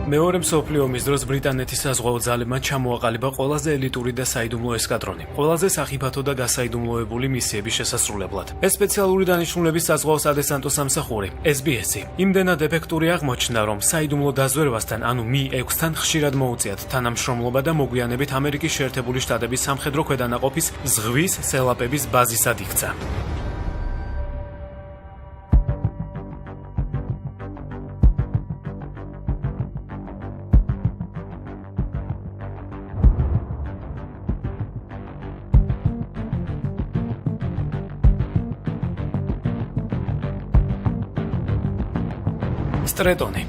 მეორე მსოფლიო ომის დროს ბრიტანეთის საზღვაო ძალებმა ჩამოაყალიბა ყველაზე ელიტური და საიდუმლო ესკადრონი, ყველაზე სახიფათო და გასაიდუმლოებული მისიების შესასრულებლად. ეს სპეციალური დანიშნულების საზღვაო სადესანტო სამსახური, SBS-ი, იმდენად ეფექტური აღმოჩნდა, რომ საიდუმლო დაზვერვასთან, ანუ Mi-6-თან ხშირად მოუწიათ თანამშრომლობა და მოგვიანებით ამერიკის შეერთებული შტატების სამხედრო ქვედანაყოფის ზღვის სელაპების ბაზისად იქცა. სტრეტონი.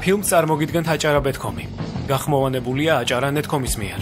ფილმს წარმოგიდგენთ აჭარა ბეთქომი. გახმოვანებულია აჭარა ნეტკომის მიერ.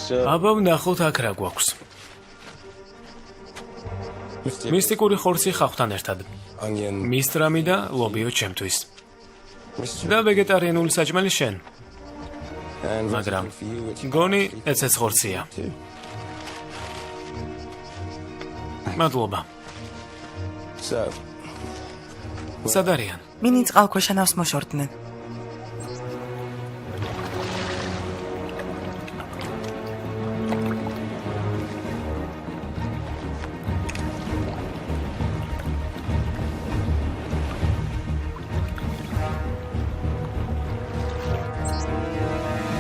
აბა ვნახოთ აქ რა გვაქვს. მისტიკური ხორცი ხავხთან ერთად. მისტრამი და ლობიო ჩემთვის. და ვეგეტარიანული საჭმელი შენ. მაგრამ გონი ეცეც ხორცია. მადლობა. სად არიან? მინი წყალქვეშანავს მოშორდნენ.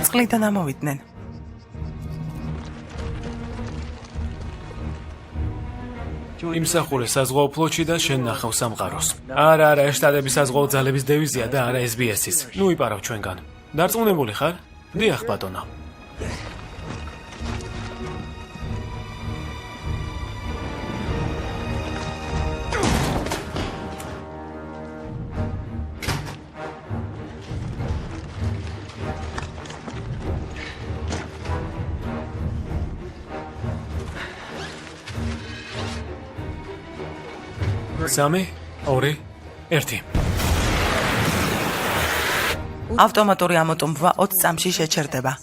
წყლიდან ამოვიდნენ. იმსახურე საზღვაო ფლოტში და შენ ნახავ სამყაროს. არა, შტატების საზღვაო ძალების დევიზია და არა SBS-ის. ნუ იპარავ ჩვენგან. დარწმუნებული ხარ? დიახ, ბატონო. სამი, ორი, ერთი. ავტომატური ამოტომბვა 20 წამში შეჩერდება.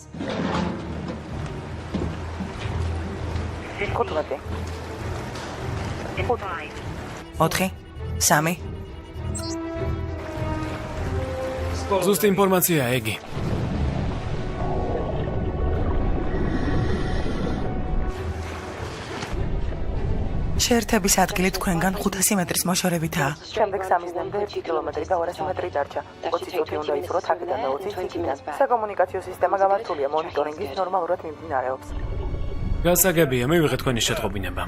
4, 3. ზუსტი ინფორმაცია, ეგი. შეერთების ადგილი თქვენგან 500 მეტრის მოშორებითაა. შემდეგ 3 წლამდე 1 კილომეტრი და 200 მეტრი დარჩა. 20 წუთი უნდა იწუროთ აქედან და 20 წუთიდან. საკომუნიკაციო სისტემა გამართულია, მონიტორინგის ნორმალურად მიმდინარეობს. გასაგებია, მივიღეთ თქვენი შეტყობინება.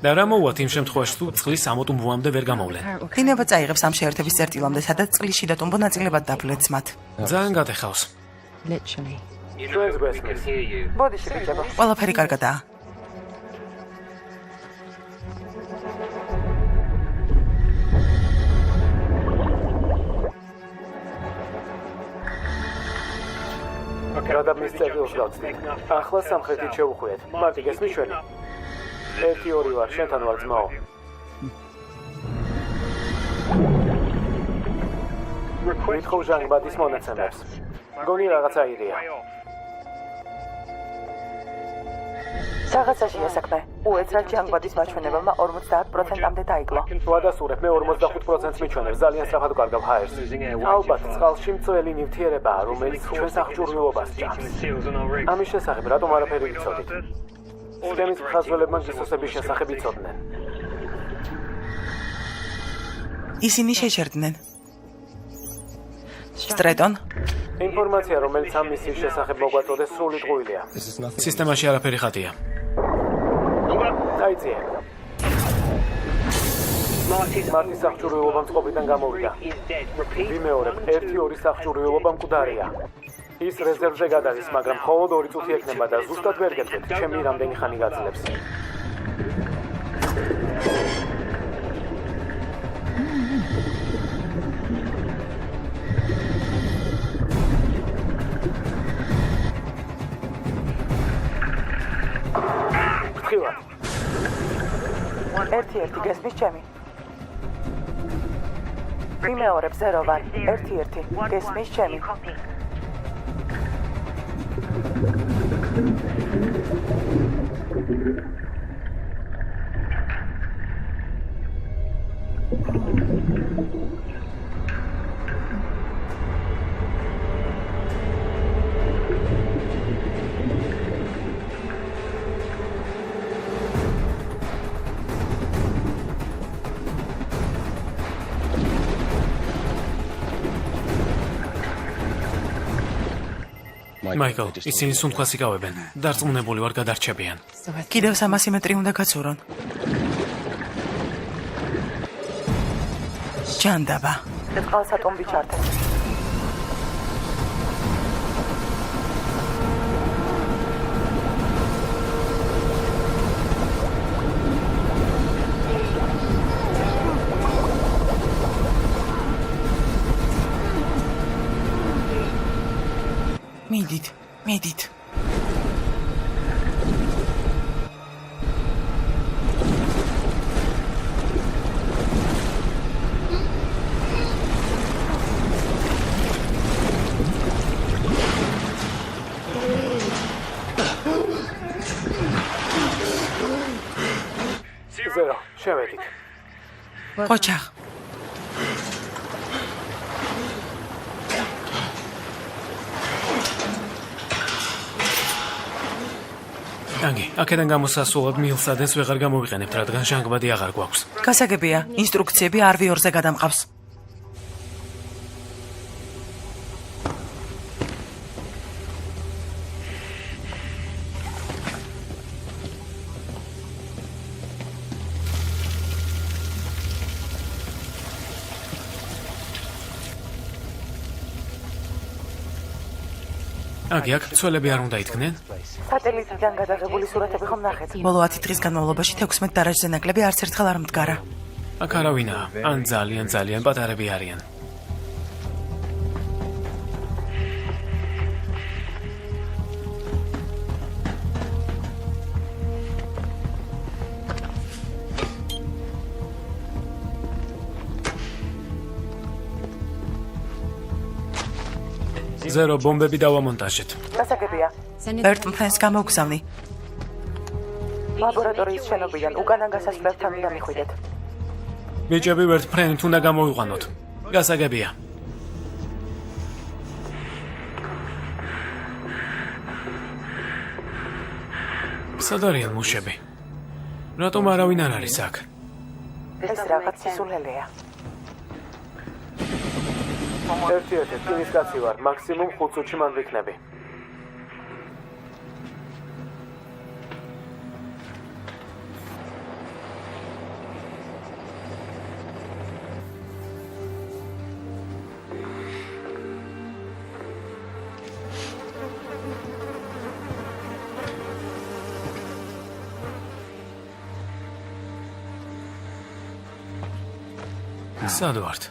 და რა მოვუათ იმ შემთხვევაში, თუ წყლის ამოტუმბვამდე ვერ გამოვლენ? დინება წაიღებს ამ შეერთების წერტილამდე, სადაც წყლის შიდა ტუმბო ნაწილებად დაფლეთს მათ. ძალიან გატეხავს. ბოდიში ბიჭებო. ყველაფერი კარგადაა. გადაბნის წერტილს გავწდით. ახლა სამხრეთით შევუხვიეთ. მარტი გესმის ჩვენი? 1-2 ვარ, შენთან ვარ ძმაო. ვითხოვ ჟანგბადის მონაცემებს. გონი რაღაცა ირია. Საღაცაშია საქმე. უეცრად ჟანგბადის მაჩვენებელმა 50%-ამდე დაიკლო. ვადასურებ, მე 45%-ს მიჩვენებ, ძალიან სწრაფად კარგავ ჰაერს. ალბათ წყალში მწველი ნივთიერებაა, რომელიც ჩვენს აღჭურვილობას ჭამს. ამის შესახებ რატომ არაფერი ვიცოდით? სისტემის მხაზველებმა გისოსების შესახებ იცოდნენ. ისინი შეჩერდნენ. სტრეტონ, ინფორმაცია, რომელიც ამ მისიის შესახებ მოგვაწოდეს, სრული ტყუილია. სისტემაში არაფერი ხატია. დაიძიე. მარტის სახჭურვილობა მწყობრიდან გამოვიდა. ვიმეორებ, 1-2 სახჭურვილობა მკვდარია. ის რეზერვზე გადადის, მაგრამ მხოლოდ 2 წუთი ექნება და ზუსტად ვერ გეტყვით, ჩემი რამდენი ხანი გაძლებს. ხივა. 1-1 გესმის ჩემი. ვიმეორებ 0 ვარ. 1-1 გესმის ჩემი. მაიკლ, ისინი სუნთქვას იკავებენ. დარწმუნებული ვარ გადარჩებიან. კიდევ 300 მეტრი უნდა გაცურონ. ჯანდაბა. წყალსატომბი ჩართეს. მიდით. ზერო, შევედით. ოჩახ. ანგი, აქედან გამოსასვლელად მილსადენს ვეღარ გამოვიყენებთ, რადგან ჟანგბადი აღარ გვაქვს. გასაგებია, ინსტრუქციები RV2-ზე გადამყავს. აგი, აქ მცველები არ უნდა იდგნენ? სატელიტიდან გადაღებული სურათები ხომ ნახეთ? ბოლო 10 დღის განმავლობაში 16 დარაჟზე ნაკლები არც ერთხელ არ მდგარა. აქ არავინაა, ან ძალიან პატარები არიან. ზერო, ბომბები დავამონტაჟეთ. გასაგებია. ბერტ მფრენს გამოგზავნი. ლაბორატორიის შენობიდან უკანან გასასვლელთან უნდა მიხვიდეთ. ბიჭები ვერთ ფრენით უნდა გამოვიყვანოთ. გასაგებია. სად არიან მუშები? რატომ არავინ არ არის აქ? ეს რაღაც სისულელეა. 1-1 ტვინის კაცი ვარ, მაქსიმუმ 5 წუთში მან ვიქნები. სად ვართ?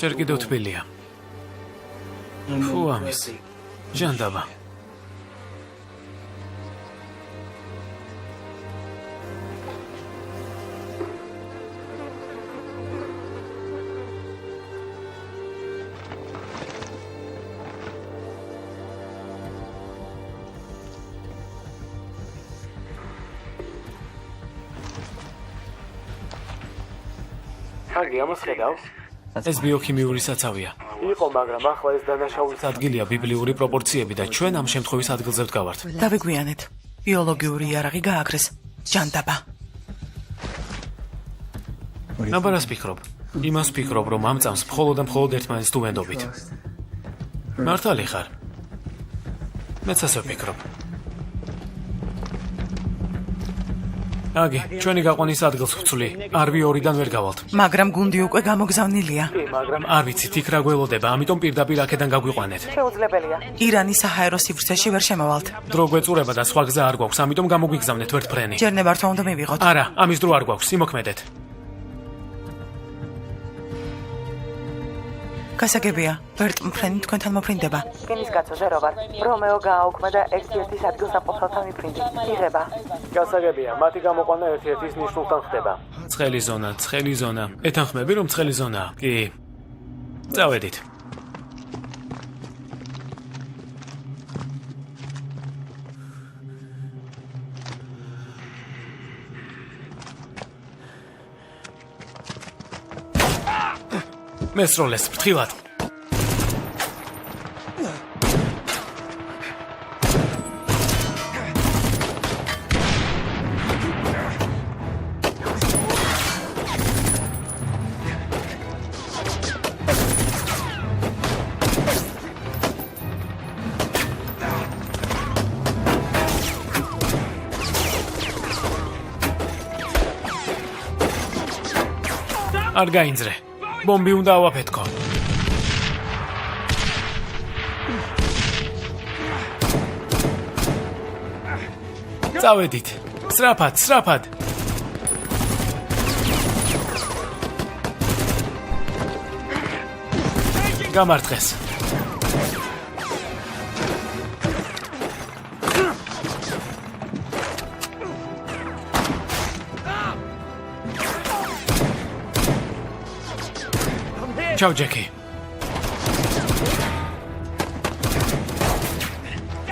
ჯერ კიდევ თბილია. ფუ ამის. ჟანდაბა. აგი, ამას ხედავს? ეს ბიოქიმიური საცავია. იყო, მაგრამ ახლა ეს დანაშაულის ადგილია ბიბლიური პროპორციები და ჩვენ ამ შემთხვევის ადგილზე ვდგავართ. დავიგვიანეთ. ბიოლოგიური იარაღი გააგრეს. ჯანდაბა. ნაბარას ფიქრობ. იმას ფიქრობ, რომ ამ წამს მხოლოდ და მხოლოდ ერთმანეთს თუ ვენდობით. მართალი ხარ. მეც ასე ვფიქრობ. აგი, ჩვენი გაყვანის ადგილს ვცვლი. არვი 2-დან ვერ გავალთ. მაგრამ გუნდი უკვე გამოგზავნილია. მაგრამ არ ვიცით იქ რა გველოდება, ამიტომ პირდაპირ აქედან გაგვიყვანეთ. შეუძლებელია. ირანის საჰაერო სივრცეში ვერ შემოვალთ. დრო გვეწურება და სხვა გზა არ გვაქვს, ამიტომ გამოგვიგზავნეთ ვერტფრენი. ჯერ ნებართვა უნდა მივიღოთ. არა, ამის დრო არ გვაქვს, იმოქმედეთ. გასაგებია, ვერტმფრენი თქვენთან მოფრინდება. რკინის კაცოზე რო ვარ. რომეო გააუქმა და ერთ-ერთის ადგილსამყოფელთან მიფრინდი. იღება. გასაგებია, მათი გამოყვანა ერთ-ერთის ნიშნულთან ხდება. ცხელი ზონა. ეთანხმები რომ ცხელი ზონაა? კი. წავედით. მესროლეს, ფრთხილად. არ გაინძრე. ბომბი უნდა ავაფეთქო. წავედით. სრაფად. გამარტყეს. ჩაო ჯეკი.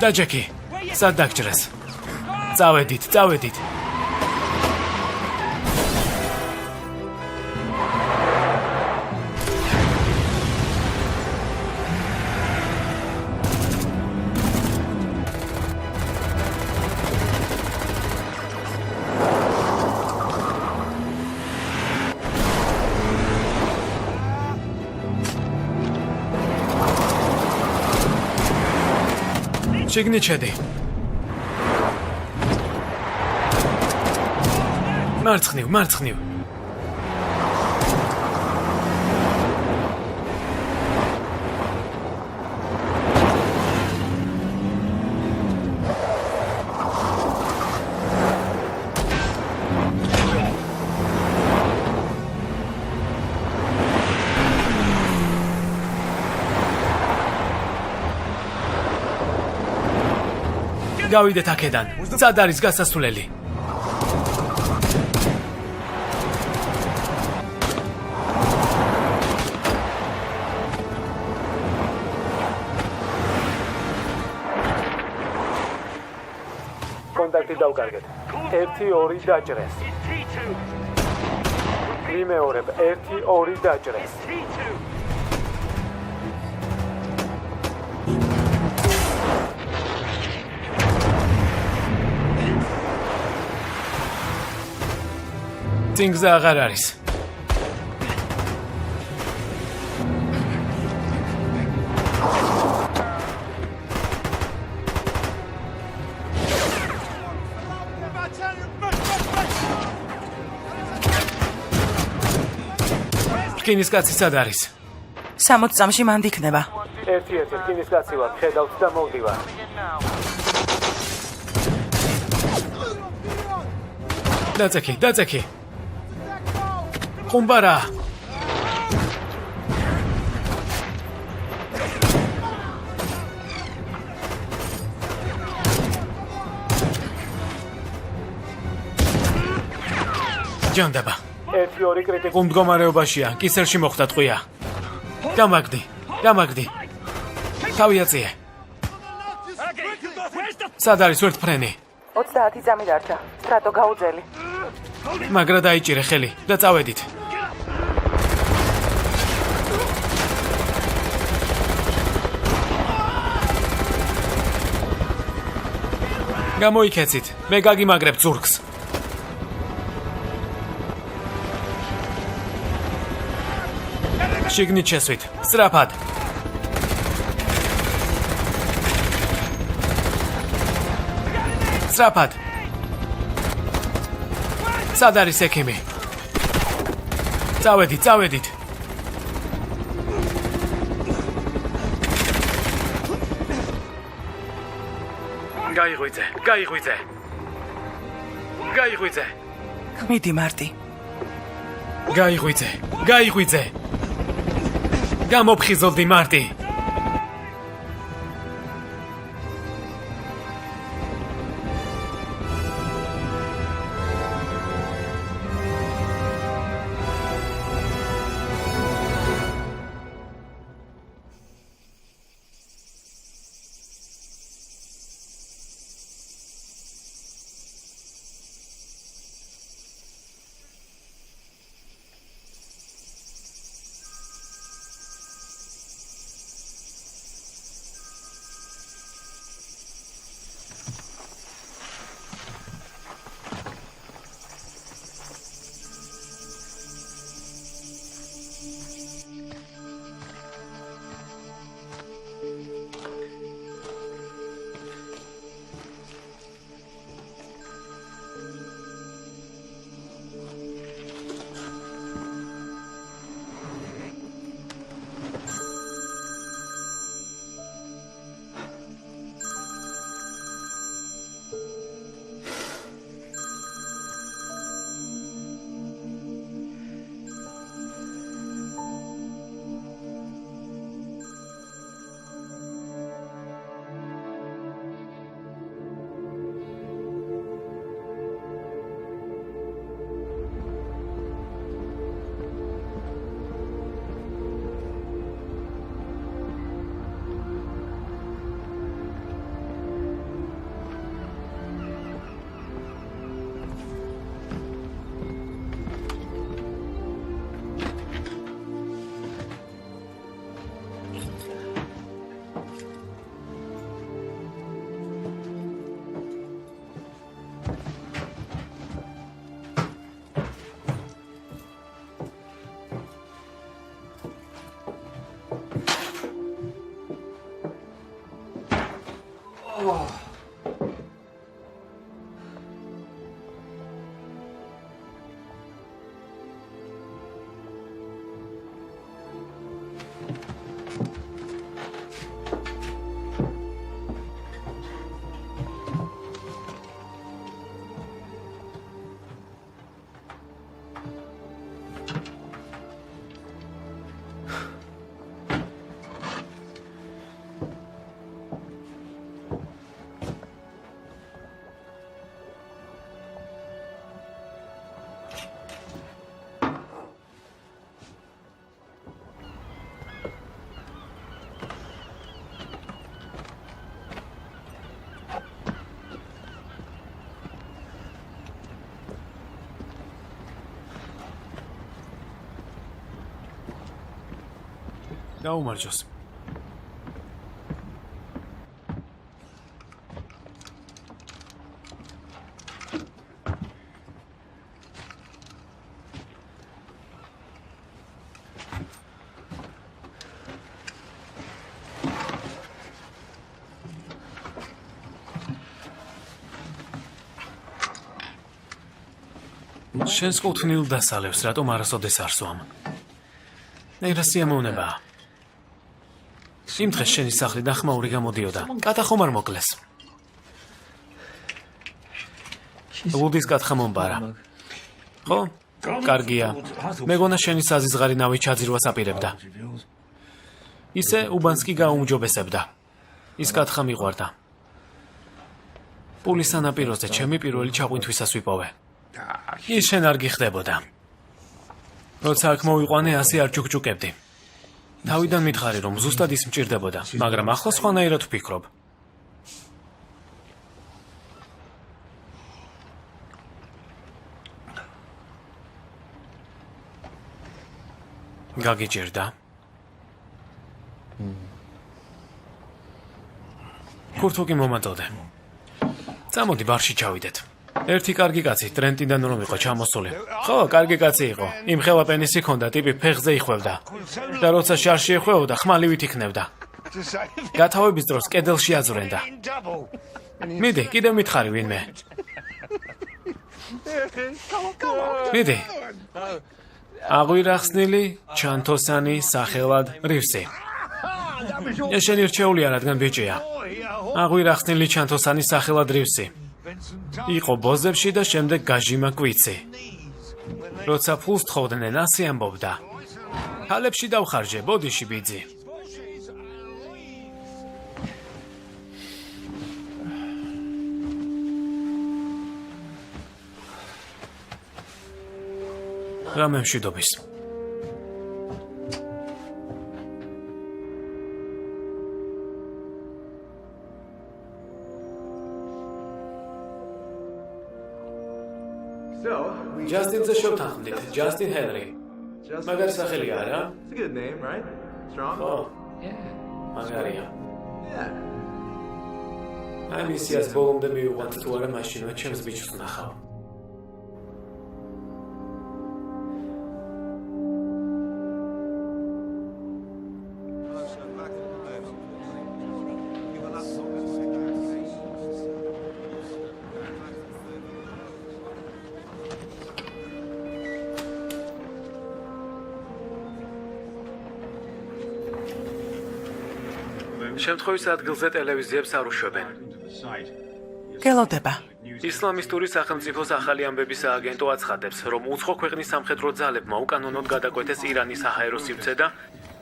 და ჯეკი, სად დაგჭრეს? წავედით. შიგნით შედი. მარცხნივ. გავიდეთ აქედან. სად არის გასასვლელი? კონტაქტი დავკარგეთ. 1-2 დაჭრეს. ვიმეორებ, 1-2 დაჭრეს. წინგზა აღარ არის. რკინის კაცი სად არის? 60 წამში მანდ იქნება. ერთ-ერთი რკინის კაცი ვარ, ხედავთ და მოვდივარ. დაწექი. ხუმბარა. ჯანდაბა. 1-2 კრიტიკულ მდგომარეობაშია. კისერში მოხვდა ტყვია. გამაგდი. თავი აწიე. სად არის ვერტფრენი? 30 წამი დარჩა. სტრატო გაუძელი. მაგრა დაიჭირე ხელი და წავედით. გამოიქეცით. მე გაგიმაგრებ ზურგს. შიგნით შესვით. სწრაფად. სწრაფად. სად არის ექიმი? წავედით. გაიღვიძე. მიდი მარტი. გაიღვიძე. გამოფხიზლდი მარტი. გაუმარჯოს. შენს კუთვნილ დასალევს, რატომ არასოდეს არ სვამ? ნერა სიამოვნებაა. იმ დღეს შენი სახლიდან ხმაური გამოდიოდა. კატა ხომ არ მოკლეს. ლუდის კათხა მომბარა. ხო? კარგია. მეგონა შენი საზიზღარი ნავი ჩაძირვას აპირებდა. ისე უბანსკი გაუმჯობესებდა. ის კათხა მიყვარდა. პულის სანაპიროზე ჩემი პირველი ჩაყვინთვისას ვიპოვე. ის შენ არ გიხდებოდა. როცა აქ მოვიყვანე, ასე არ ჯუქჯუკებდი. თავიდან მითხარი, რომ ზუსტად ის მჭირდებოდა, მაგრამ ახლა სხვანაირად ვფიქრობ. გაგიჭირდა? ქურთუკი მომატოდე. წამოდი ბარში ჩავიდეთ. ერთი კარგი კაცი ტრენტიდან რომ იყო ჩამოსული. ხო, კარგი კაცი იყო. იმ ხელა პენისი ჰქონდა, ტიპი ფეხზე იხვევდა. და როცა შარში ეხვეოდა, ხმალივით იქნევდა. გათავების დროს კედელში აზვრენდა. მიდი, კიდევ მითხარი ვინმე. მიდი. აღვირახსნილი, ჩანთოსანი, სახელად რივსი. ეშენი რჩეულია, რადგან ბიჭია. აღვირახსნილი ჩანთოსანი სახელად რივსი. იყო ბოზებში და შემდეგ გაჟიმა კვიცი. როცა ფულს თხოვდნენ, ასე ამბობდა. ხალებში დავხარჯე, ბოდიში ბიძი. რამე მშვიდობის. ჯასტინზე შევთანხმდით, ჯასტინ ჰენრი. მაგარი სახელია, არა? It's a good name, right? Strong? ხო. მაგარია. აი მისიას ბოლომდე მივიყვანთ თუ არა მაშინვე ჩემს ბიჭს ვნახავ. შემთხვევის ადგილზე ტელევიზიებს არ უშვებენ. გელოდება. ისლამისტური სახელმწიფოს ახალი ამბების სააგენტო აცხადებს, რომ უცხო ქვეყნის სამხედრო ძალებმა უკანონოდ გადაკვეთეს ირანის საჰაერო სივრცე და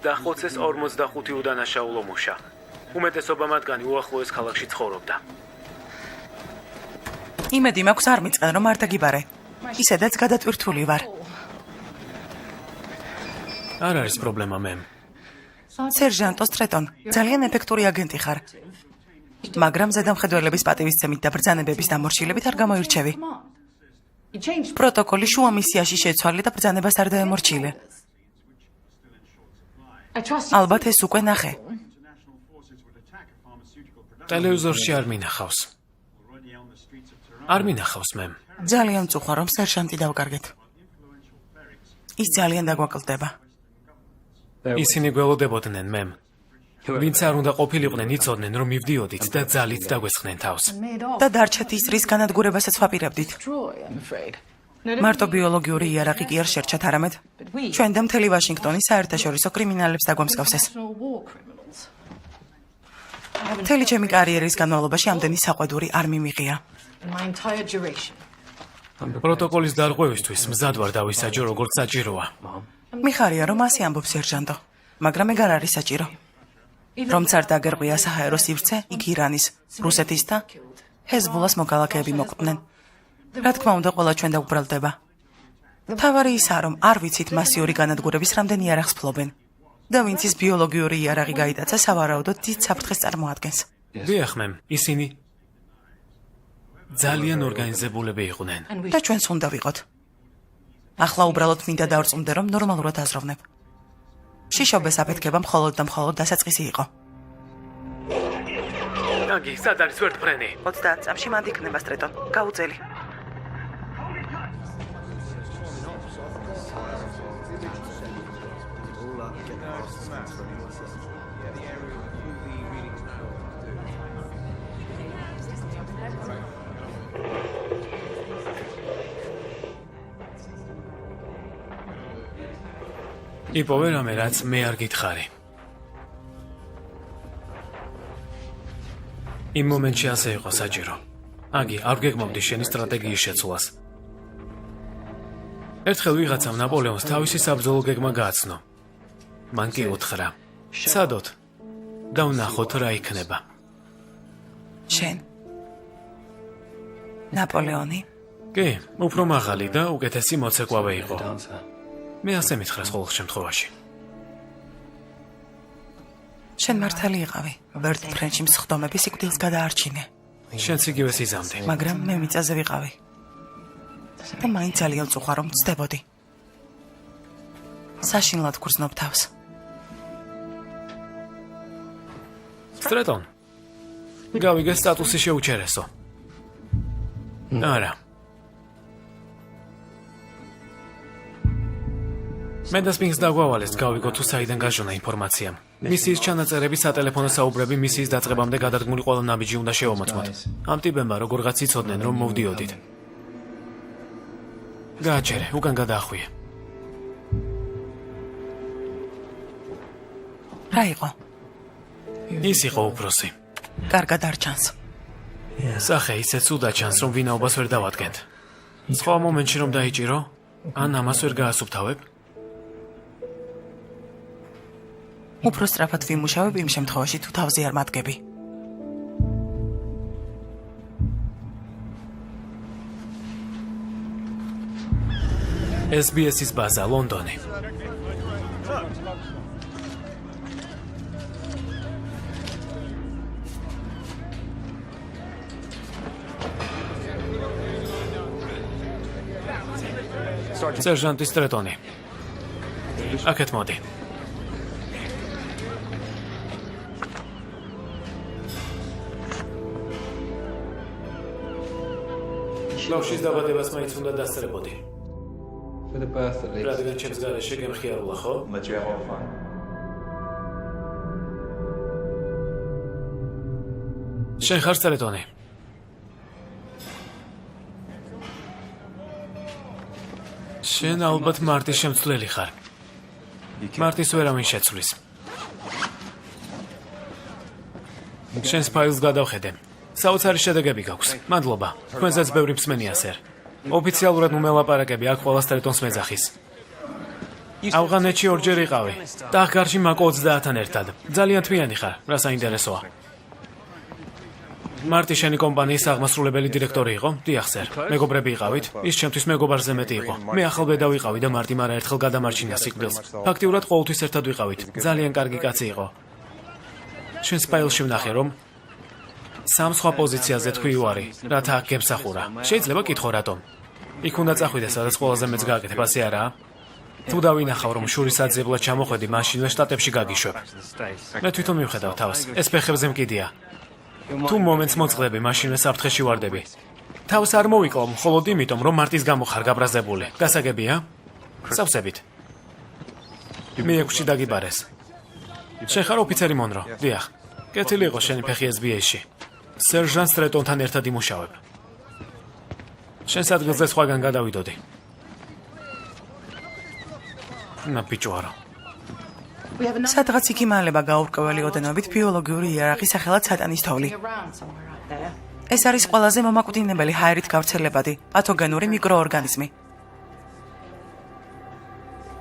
დახოცეს 45 უდანაშაულო მუშა. უმეტესობა მათგანი უახლოეს ქალაქში ცხოვრობდა. იმედი მაქვს არ მიწყენ რომ არ დაგიბარე. ისედაც გადატვირთული ვარ. არ არის პრობლემა მემ. სერჟანტო სტრეტონ, ძალიან ეფექტური აგენტი ხარ. მაგრამ ზედამხედველების პატივისცემით და ბრძანებების დამორჩილებით არ გამოირჩევი. პროტოკოლი შუა მისიაში შეცვალე და ბრძანებას არ დაემორჩილე. ალბათ ეს უკვე ნახე. ტელევიზორში არ მინახავს. არ მინახავს მემ. ძალიან მწუხარ რომ სერჟანტი დავკარგეთ. ის ძალიან დაგვაკლდება. ისინი გველოდებოდნენ მემ. ვინც არ უნდა ყოფილიყვნენ, იცოდნენ რომ მივდიოდით და ძალით დაგვესხნენ თავს. და დარჩათ ის რის განადგურებასაც ვაპირებდით. მარტო ბიოლოგიური იარაღი კი არ შერჩათ არამედ ჩვენ და მთელი ვაშინგტონი საერთაშორისო კრიმინალებს დაგვამსგავსეს. მთელი ჩემი კარიერის განმავლობაში ამდენი საყვედური არ მიმიღია. პროტოკოლის დარღვევისთვის მზად ვარ დავისაჯო როგორც საჭიროა. მიხარია რომ ასე ამბობს სერჟანტო, მაგრამ ეგ არ არის საჭირო. რომც არ დაგერღვია საჰაერო სივრცე, იქ ირანის, რუსეთის და ჰეზბოლას მოქალაქეები მოკვდნენ. რა თქმა უნდა, ყველა ჩვენ დაუბრალდება. თავარი ისაა, რომ არ ვიცით მასიური განადგურების რამდენი იარაღს ფლობენ. და ვინც ის ბიოლოგიური იარაღი გაიტაცა, სავარაუდოდ დიდ საფრთხეს წარმოადგენს. დიახ მემ, ისინი ძალიან ორგანიზებულები იყვნენ. და ჩვენც უნდა ვიყოთ. ახლა უბრალოდ მინდა დავrწმუნდე, რომ ნორმალურად აზროვნებ. შიშობეს აფეთქება მხოლოდ და მხოლოდ დასაწყისი იყო. აგი, სად არის ვერტფრენი? 30 წამში მანდ იქნება სტრეტონ. გაუწელი. იპოვე რამე, რაც მე არ გითხარი. იმ მომენტში ასე იყო საჭირო. აგი, არ გეგმობდი შენი სტრატეგიის შეცვლას. ერთხელ ვიღაცამ ნაპოლეონს თავისი საბრძოლო გეგმა გააცნო. მან კი უთხრა: "სადოთ და ვნახოთ რა იქნება." შენ. ნაპოლეონი? კი, უფრო მაღალი და უკეთესი მოცეკვავე იყო. მე ასე მითხრას ყოველ შემთხვევაში. შენ მართალი იყავი. ვერტფრენში მსხდომები სიკვდილს გადაარჩინე. შენც იგივე სიზამთე. მაგრამ მე მიწაზე ვიყავი. და მაინც ძალიან წუხარ რომ ცდებოდი. საშინლად გრძნობ თავს. სტრეტონ. გავიგე სტატუსი შეუჩერესო. არა, მე და სპინგს დაგვავალეს გავიგო თუ საიდან გაჟონა ინფორმაცია. მისიის ჩანაწერები, სატელეფონო საუბრები მისიის დაწყებამდე გადადგმული ყველა ნაბიჯი უნდა შევამოწმოთ. ამ ტიპებმა როგორღაც იცოდნენ რომ მოვდიოდით. გააჩერე, უკან გადაახვიე. რა იყო? ის იყო უფროსი. კარგად არ ჩანს. სახე ისე ცუდა ჩანს რომ ვინაობას ვერ დავადგენთ. სხვა მომენტში რომ დაიჭირო, ან ამას ვერ გაასუფთავებ? უფრო სწრაფად ვიმუშავებ იმ შემთხვევაში თუ თავზე არ მადგები. SBS-ის ბაზა, ლონდონი. სერჟანტი სტრეტონი. აქეთ მოდი. ლავშის დაბადებას მაინც უნდა დასწრებოდი. For the birth at least. რადგან ჩემს გარეშე გემხიარულა, ხო? Let you have all the fun. შენ ხარ სტრეტონი. შენ ალბათ მარტის შემცვლელი ხარ. მარტის ვერავინ შეცვლის. შენს ფაილს გადავხედე. საოცარი შედეგები გაქვს. მადლობა. თქვენზეც ბევრი მსმენია, სერ. ოფიციალურად მომელაპარაკები აქ ყველა სტრეტონს მეძახის. ავღანეთში ორჯერ იყავი. და გარში მაკო 30-თან ერთად. ძალიან თმიანი ხარ, რა საინტერესოა. მარტი შენი კომპანიის აღმასრულებელი დირექტორი იყო? დიახ, სერ. მეგობრები იყავით? ის ჩემთვის მეგობარზე მეტი იყო. მე ახალბედა ვიყავი და მარტიმ არაერთხელ გადამარჩინა სიკვდილს. ფაქტიურად ყოველთვის ერთად ვიყავით. ძალიან კარგი კაცი იყო. შენს ფაილში ვნახე, რომ სამ სხვა პოზიციაზე თქვი უარი, რათა აქ გემსახურა. შეიძლება კითხო რატომ? იქ უნდა წახვიდე, სადაც ყველაზე მეც გააკეთებ, ასე არაა? თუ დავინახავ, რომ შურისაძიებლად ჩამოხვედი, მაშინვე შტატებში გაგიშვებ. მე თვითონ მივხედავ თავს, ეს ფეხებზე მკიდია. თუ მომენტს მოწყდები, მაშინვე საფრთხეში ვარდები. თავს არ მოვიკლო, მხოლოდ იმიტომ, რომ მარტის გამო ხარ გაბრაზებული. გასაგებია? სავსებით. მე-6-ში დაგიბარეს. შენ ხარ ოფიცერი მონრო? დიახ. კეთილი იყო შენი ფეხი SBA-ში. სერჟანტ სტრეტონთან ერთად იმუშავებ. შენს ადგილზე სხვაგან გადავიდოდი. ნა ბიჭვარო. სადღაც იქ იმალება გაურკვეველი ოდენობით ბიოლოგიური იარაღი სახელად სატანის თოვლი. ეს არის ყველაზე მომაკვდინებელი ჰაერით გავრცელებადი პათოგენური მიკროორგანიზმი.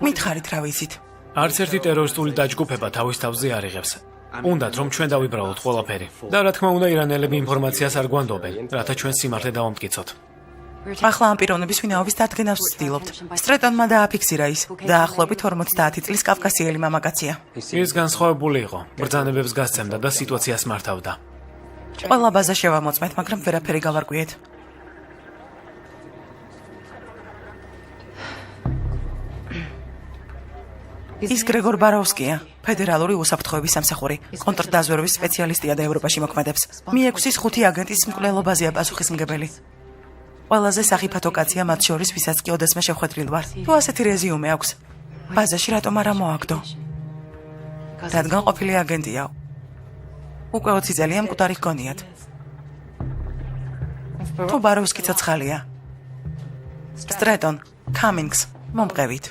მითხარით რა ვიცით? არც ერთი ტერორისტული დაჯგუფება თავის თავზე არ იღებს. უნდათ რომ ჩვენ დავიბრალოთ ყველაფერი. და რა თქმა უნდა ირანელები ინფორმაციას არ გვანდობენ, რათა ჩვენ სიმართლე დავამტკიცოთ. ახლა ამ პიროვნების ვინაობის დადგენას ვცდილობთ. სტრეტონმა დააფიქსირა ის. დაახლოებით 50 წლის კავკასიელი მამაკაცია. ის განსხვავებული იყო, ბრძანებებს გასცემდა და სიტუაციას მართავდა. ყველა ბაზა შევამოწმეთ, მაგრამ ვერაფერი გავარკვიეთ. ის გრეგორ ბაროვსკია, ფედერალური უსაფრთხოების სამსახური, კონტრდაზვერვის სპეციალისტია და ევროპაში მოქმედებს. Mi-6-ის 5 აგენტის მკვლელობაზეა პასუხისმგებელი. ყველაზე სახიფათო კაცია მათ შორის, ვისაც კი ოდესმე შეხვედრილ ვარ. თუ ასეთი რეზიუმე აქვს, ბაზაში რატომ არ მოაგდო? რადგან ყოფილი აგენტია. უკვე 20 წელია მკვდარი ჰგონიათ. თუ ბაროვსკი ცოცხალია. სტრეტონ, კამინგს, მომყევით.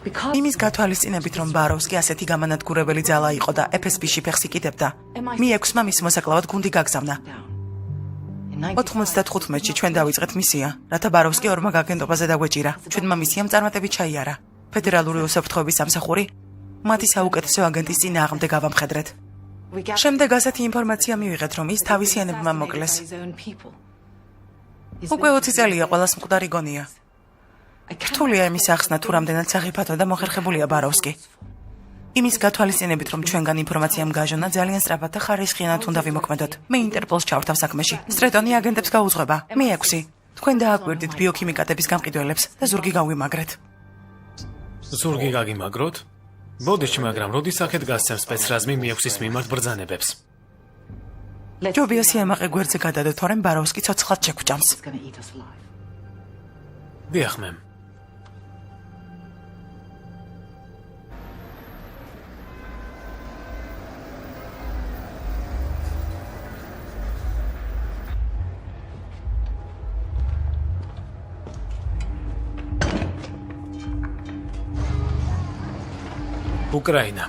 იმის გათვალისწინებით, რომ ბაროვსკი ასეთი გამანადგურებელი ძალა იყო და FSB-ში ფეხს იკიდებდა, Mi-6-მა მის მოსაკლავად გუნდი გაგზავნა. 95-ში ჩვენ დავიწყეთ მისია, რათა ბაროვსკი ორმა გაგენტობაზე დაგვეჭირა. ჩვენმა მისიამ წარმატებით ჩაიარა. ფედერალური უსაფრთხოების სამსახური მათი საუკეთესო აგენტის წინააღმდეგ გავამხედრეთ. შემდეგ ასეთი ინფორმაცია მივიღეთ, რომ ის თავისიანებმა მოკლეს. უკვე 20 წელია ყველას მკვდარი გონია. რთულია იმის ახსნა, თუ რამდენად სახიფათო და მოხერხებულია ბაროვსკი. იმის გათვალისწინებით, რომ ჩვენგან ინფორმაციამ გაჟონა, ძალიან სწრაფად და ხარისხიანად უნდა ვიმოქმედოთ. მე ინტერპოლს ჩავრთავ საქმეში. სტრეტონი აგენტებს გაუძღვება. Mi-6. თქვენ დააკვირდით ბიოქიმიკატების გამყიდველებს და ზურგი გავიმაგრეთ. ზურგი გაგიმაგროთ? ბოდიში, მაგრამ როდის აქეთ გასცემ სპეცრაზმი Mi-6-ის მიმართ ბრძანებებს? ჯობია სიამაყე გვერდზე გადადოთ, თორემ ბაროვსკი ცოცხლად შეგვჭამს. დიახ, მემ. უკრაინა.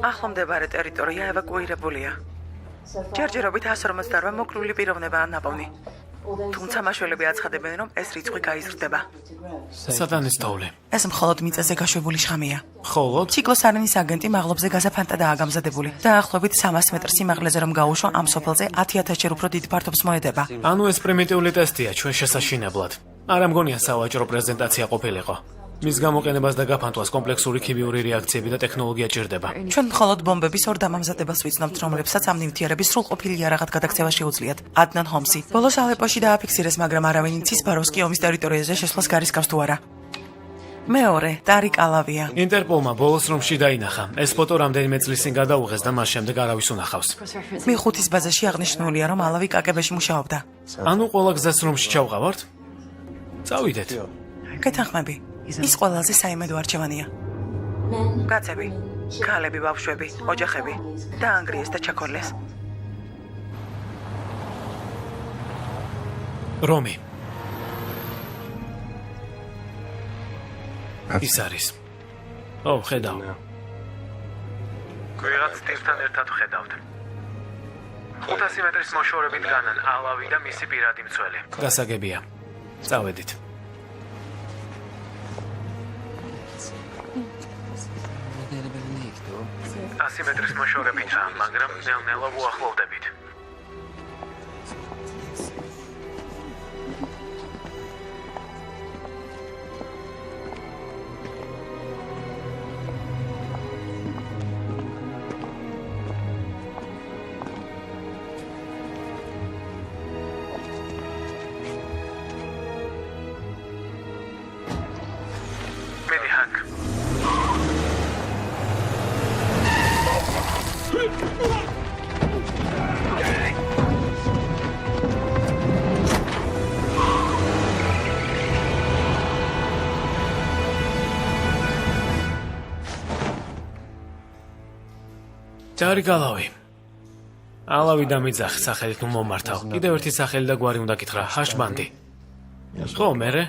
ახლო მდებარე ტერიტორია ევაკუირებულია. ჯერჯერობით 158 მოკლული პიროვნებაა ნაპოვნი. თუმცა მაშველები აცხადებენ, რომ ეს რიცხვი გაიზრდება. სატანის თოვლი. ეს მხოლოდ მიწაზე გაშვებული შხამია. ხოლო ციკლოსარენის აგენტი მაღლობზე გაზაფანტადაა გამზადებული. დაახლოებით 300 მეტრ სიმაღლეზე რომ გაუშვა ამ სოფელზე 10,000-ჯერ უფრო დიდ ფართობს მოედება. ანუ ეს პრიმიტიული ტესტია ჩვენ შესაშინებლად. არ ამგონია სავაჭრო პრეზენტაცია ყოფილიყო. მის გამოყენებას და გაფანტვას კომპლექსური ქიმიური რეაქციები და ტექნოლოგია ჭირდება. ჩვენ მხოლოდ ბომბების ორ დამამზადებას ვიცნობთ, რომლებსაც ამ ნივთიერების სრულყოფილი იარაღად გადაქცევა შეუძლიათ. ადნან ჰომსი. ბოლოს ალეპოში დააფიქსირეს, მაგრამ არავინ იცის ბაროვსკი ომის ტერიტორიაზე შესვლას გარისკავს თუ არა. მეორე, ტარიკ ალავია. ინტერპოლმა ბოლოს რომში დაინახა. ეს ფოტო რამდენიმე წლის წინ გადაუღეს და მას შემდეგ არავის უნახავს. მიხუთის ბაზაში აღნიშნულია, რომ ალავი კაკებეში მუშაობდა. ანუ ყველა გზას რომში ჩავყავართ? წავიდეთ. გეთანხმები. ის ყველაზე საიმედო არჩევანია. კაცები, ქალები, ბავშვები, ოჯახები დაანგრიეს და ჩაქოლეს. რომი. ის არის. ხედავ. ვიღაც ტირთან ერთად ხედავთ. 500 მეტრის მოშორებით განან ალავი და მისი პირადი მცველი. გასაგებია. წავედით. 100 მეტრის მოშორებითაა, მაგრამ ნელ-ნელა უახლოვდებით. მედი ჰანკ. ტარიკ ალავი. ალავი დამიძახ სახელით ნუ მომართავ. კიდევ ერთი სახელი და გვარი უნდა გითხრა, ჰაშბანდი. ხო, მერე?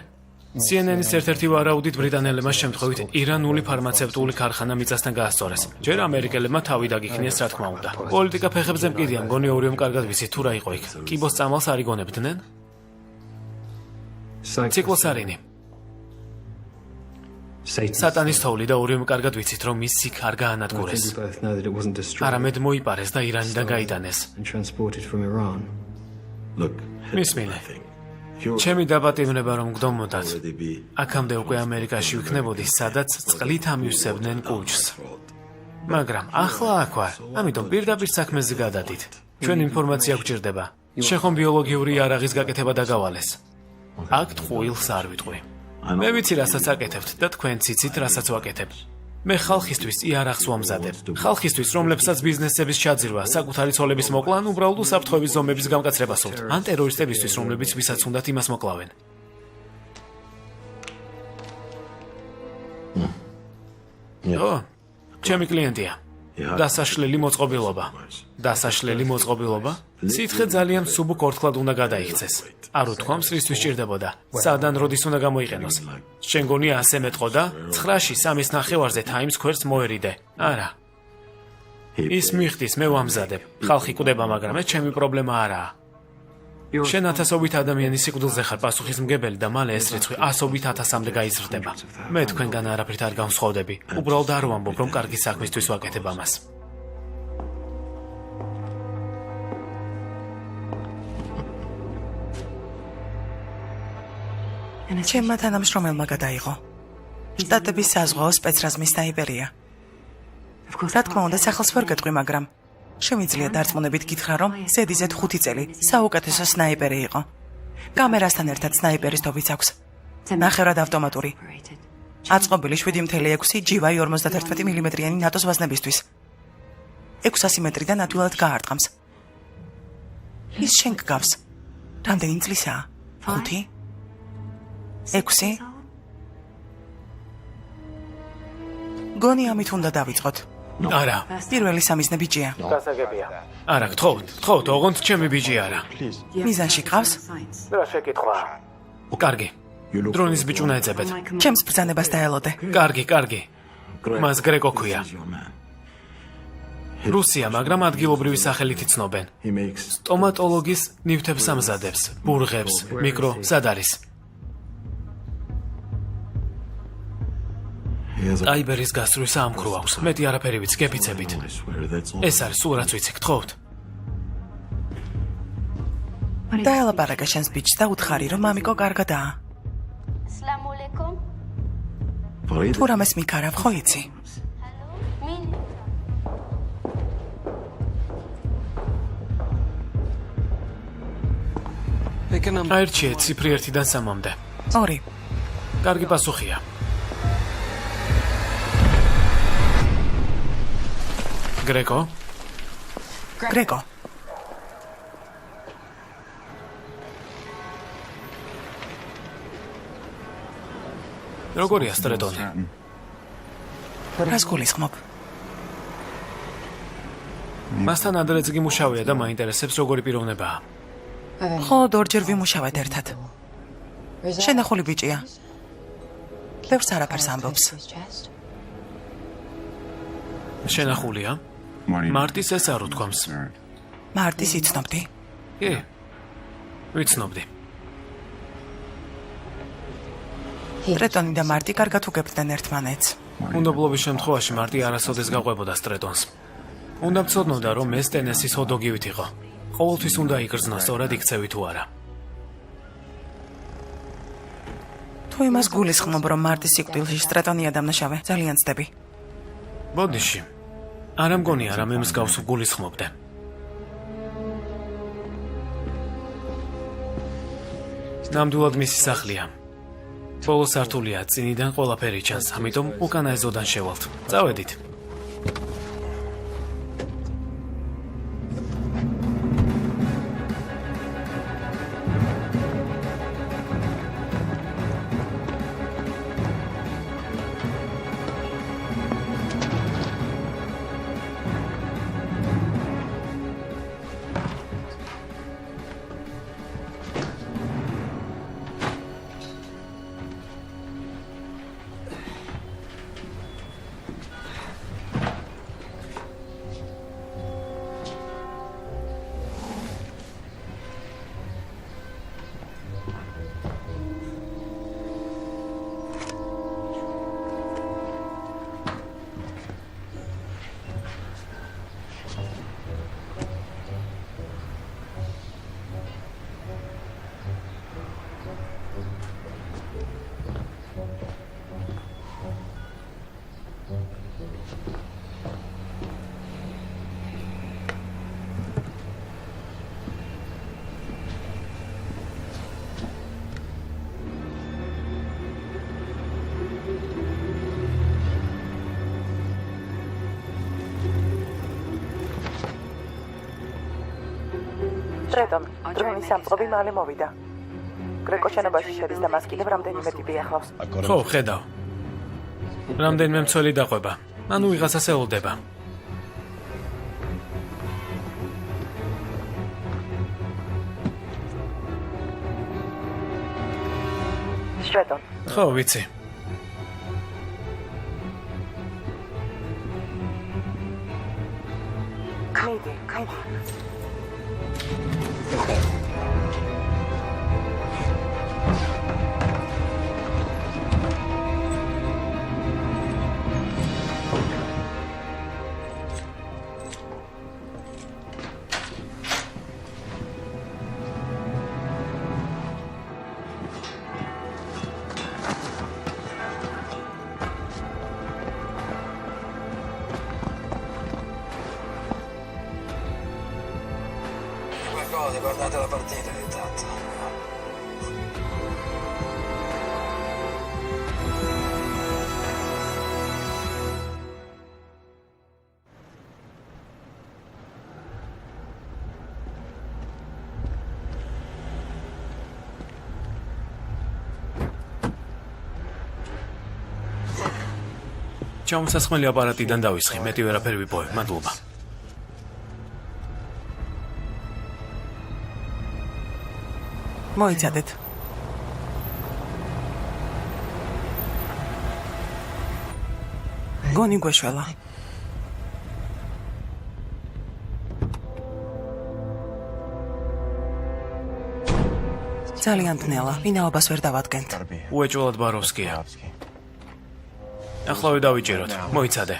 CNN-ის ერთ-ერთი ვარაუდით ბრიტანელებმა შემთხვევით ირანული ფარმაცევტული ქარხანა მიწასთან გაასწორეს. ჯერ ამერიკელებმა თავი დაგიქნიეს, რა თქმა უნდა. პოლიტიკა ფეხებზე მკიდია, მგონი ორივემ კარგად ვიცით თუ რა იყო იქ. კიბოს წამალს არ იგონებდნენ? ციკლოსარინი. სატანის თოვლი და ორივემ კარგად ვიცით, რომ ის იქ არ გაანადგურეს. არამედ მოიპარეს და ირანიდან გაიტანეს. მისმინე. ჩემი დაპატიმრება რომ გდომოდათ. აქამდე უკვე ამერიკაში ვიქნებოდი, სადაც წყლით ამივსებდნენ კუჭს. მაგრამ ახლა აქ ვარ, ამიტომ პირდაპირ საქმეზე გადადით. ჩვენ ინფორმაცია გვჭირდება. შეხომ ბიოლოგიური იარაღის გაკეთება დაგავალეს. აქ ტყუილს არ ვიტყვი. მე ვიცი რასაც აკეთებთ და თქვენ ციცით რასაც ვაკეთებ. მე ხალხისთვის იარაღს ვამზადებ. ხალხისთვის, რომლებსაც ბიზნესების ჩაძირვა, საკუთარი ცოლების მოკლა, ან უბრალოდ უსაფრთხოების ზომების გამკაცრება სურთ. ან ტერორისტებისთვის, რომლებიც ვისაც უნდათ იმას მოკლავენ. ო, ჩემი კლიენტია. დასაშლელი მოწყობილობა. დასაშლელი მოწყობილობა? სითხე ძალიან მსუბუქ ორთქლად უნდა გადაიქცეს. არ უთქვამს, რისთვის ჭირდებოდა. სადან როდის უნდა გამოიყენოს. შენ გონია ასე მეტყოდა? 9-ში 3:30-ზე Times Square-ს მოერიდე. არა. ის მიხდის, მე ვამზადებ. ხალხი კვდება, მაგრამ ეს ჩემი პრობლემა არაა. შენ 1000-ობით ადამიანის სიკვდილზე ხარ პასუხისმგებელი და მალე ეს რიცხვი 100-ობით 1000-მდე გაიზრდება. მე თქვენგან არაფრით არ განსხვავდები. უბრალოდ არ ვამბობ, რომ კარგი საქმისთვის ვაკეთებ ამას. ჩემმა თანამშრომელმა გადაიღო. შტატების საზღვაო სპეცრაზმის სნაიპერია. რა თქმა უნდა, სახელს ვერ გეტყვი, მაგრამ შემიძლია დარწმუნებით გითხრა, რომ ზედიზედ 5 წელი საუკეთესო სნაიპერი იყო. კამერასთან ერთად სნაიპერის თობიც აქვს. ნახევრად ავტომატური. აწყობილი 7.6 GY 51 მმ-იანი ნატოს ვაზნებისთვის. 600 მეტრიდან ადვილად გაარტყამს. ის შენ გგავს. რამდენი წლისაა? 5? 6? გონი ამით უნდა დავიწყოთ. არა. პირველი სამიზნე ბიჭია. გასაგებია. არა, გთხოვთ, ოღონდ ჩემი ბიჭი არა. მიზანში ყავს? რა შეკითხვა? კარგი. დრონის ბიჭ უნდა ეძებეთ. ჩემს ბრძანებას დაელოდე. კარგი. მას გრეკო ქვია. რუსია, მაგრამ ადგილობრივი სახელით იცნობენ. სტომატოლოგის ნივთებს ამზადებს, ბურღებს, მიკრო, სად არის? აიბერის გასწვრის ამქრო აქვს. მეტი არაფერი ვიცი, გეფიცებით. ეს არის სულ რაც ვიცი, გთხოვთ. დაელაპარაკე შენს ბიჭს და უთხარი, რომ მამიკო კარგადაა. Assalamualaikum. თუ რამეს მიქარავ, ხო იცი? Min აირჩიე ციფრი 1-დან 3-მდე. 2. კარგი პასუხია. გრეკო? გრეკო. როგორია სტრეტონი? რას გულისხმობ? მასთან ადრეც გიმუშავია და მაინტერესებს როგორი პიროვნებაა. მხოლოდ ორჯერ ვიმუშავეთ ერთად. შენახული ბიჭია. ბევრს არაფერს ამბობს. შენახულია? მარტის ეს არ უთქვამს. მარტის იცნობდი. კი. ვიცნობდი. ტრეტონი და მარტი კარგად უგებდნენ ერთმანეთს. უნდობლობის შემთხვევაში მარტი არასოდეს გაყვებოდა სტრეტონს. უნდა მცოდნოდა, რომ ეს ტენესის ჰოდოგივით იყო. ყოველთვის უნდა იგრძნო სწორად იქცევი თუ არა. თუ იმას გულისხმობ, რომ მარტის სიკვდილში სტრეტონია დამნაშავე, ძალიან ცდები. ბოდიში. არა მგონია რამე მსგავს გულისხმობდე. ნამდვილად მისი სახლია. ბოლო სართულია, წინიდან ყველაფერი ჩანს, ამიტომ უკანა ეზოდან შევალთ. წავედით. ტრეტონ, დრონის სამწყობი მალე მოვიდა. გრეკო შენობაში შედის და მას კიდევ რამდენიმე ტიპი ახლავს. ხო, ხედავ. რამდენიმე მცველი დაყვება. ანუ ვიღაცას ელოდება. ტრეტონ, ხო, ვიცი. მიდი. come cose, guardate la partita intanto. ჩამოსასხმელი აპარატიდან დავისხი, მეტი ვერაფერი ვიპოვე, მადლობა. მოიცადეთ. გონი გვეშველა. ძალიან თნელა, ვინაობას ვერ დავადგენთ. უეჭველად ბაროვსკია. ახლავე დავიჭიროთ, მოიცადე.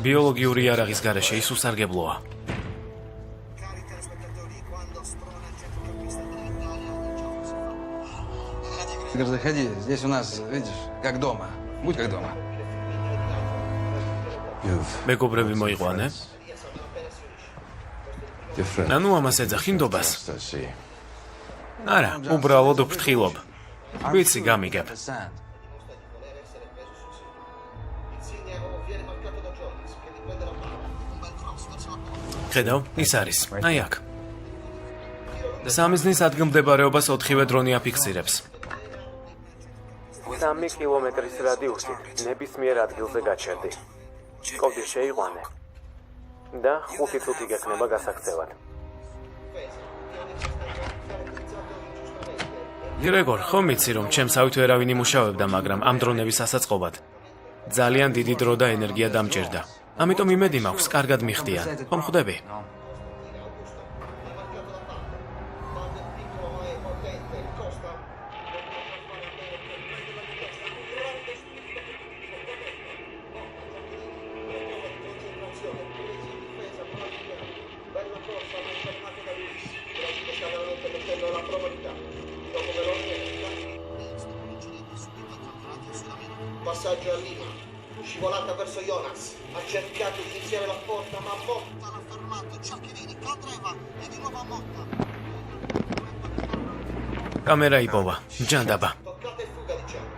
ბიოლოგიური იარაღის გარეშე ის უსარგებლოა. Заходи, здесь у нас, видишь, как дома. Будь как дома. მეგობრები მოიყვანე? ანუ ამას ეძახი ნდობას? არა, უბრალოდ ვფრთხილობ. ვიცი, გამიგებ. ხედავ, ის არის. აი აქ. სამიზნის ადგილმდებარეობას 4-ვე დრონი აფიქსირებს. 3 კილომეტრის რადიუსით ნებისმიერ ადგილზე გაჩერდი. კოდი შეიყვანე და 5 წუთი გექნება გასაქცევად. გრეგორ, ხომ იცი რომ ჩემსავით ვერავინ იმუშავებდა, მაგრამ ამ დრონების ასაწყობად ძალიან დიდი დრო და ენერგია დამჭირდა. ამიტომ იმედი მაქვს, კარგად მიხდიან. ხომ ხვდები? Passaggio a Lima, scivolata verso Jonas, ha cercato di iniziare la porta ma Motta l'ha fermato, Giaccherini cadreva e di nuovo a Motta. Camera იპოვა, ჯანდაბა. Toccata e fuga diciamo.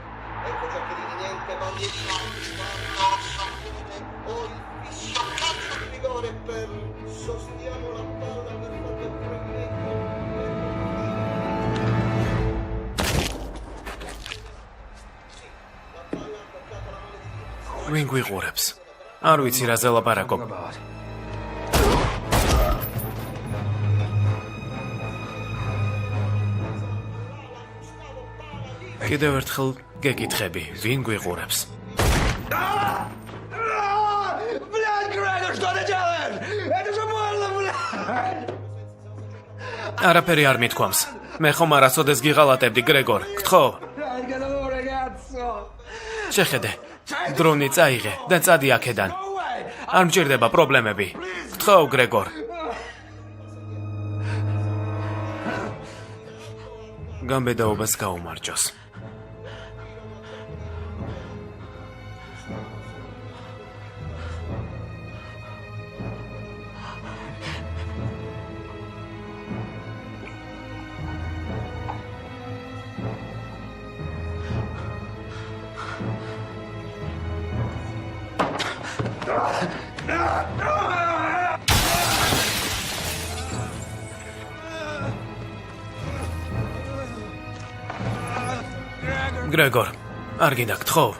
Ecco Giaccherini, niente mandi e o il fischio calcio di rigore per sostiamo la palla per fare il pregnetto. ვინ გვიყურებს? არ ვიცი რა ზელაპარაკობ. კიდევ ერთხელ გეკითხები, ვინ გვიყურებს? Блядь, Грегор, что ты делаешь? Это же больно, блядь! არაფერი არ მithქვამს. მე ხომ არასოდეს გიღალატებდი, გრეგორ. გთხოვ. შეხედე. დრონი წაიღე და წადი აქედან. არ მჭირდება პრობლემები. გთხოვ, გრეგორ. გამბედაობას გაუმარჯოს. გრეგორ, არ გინდა გთხოვ.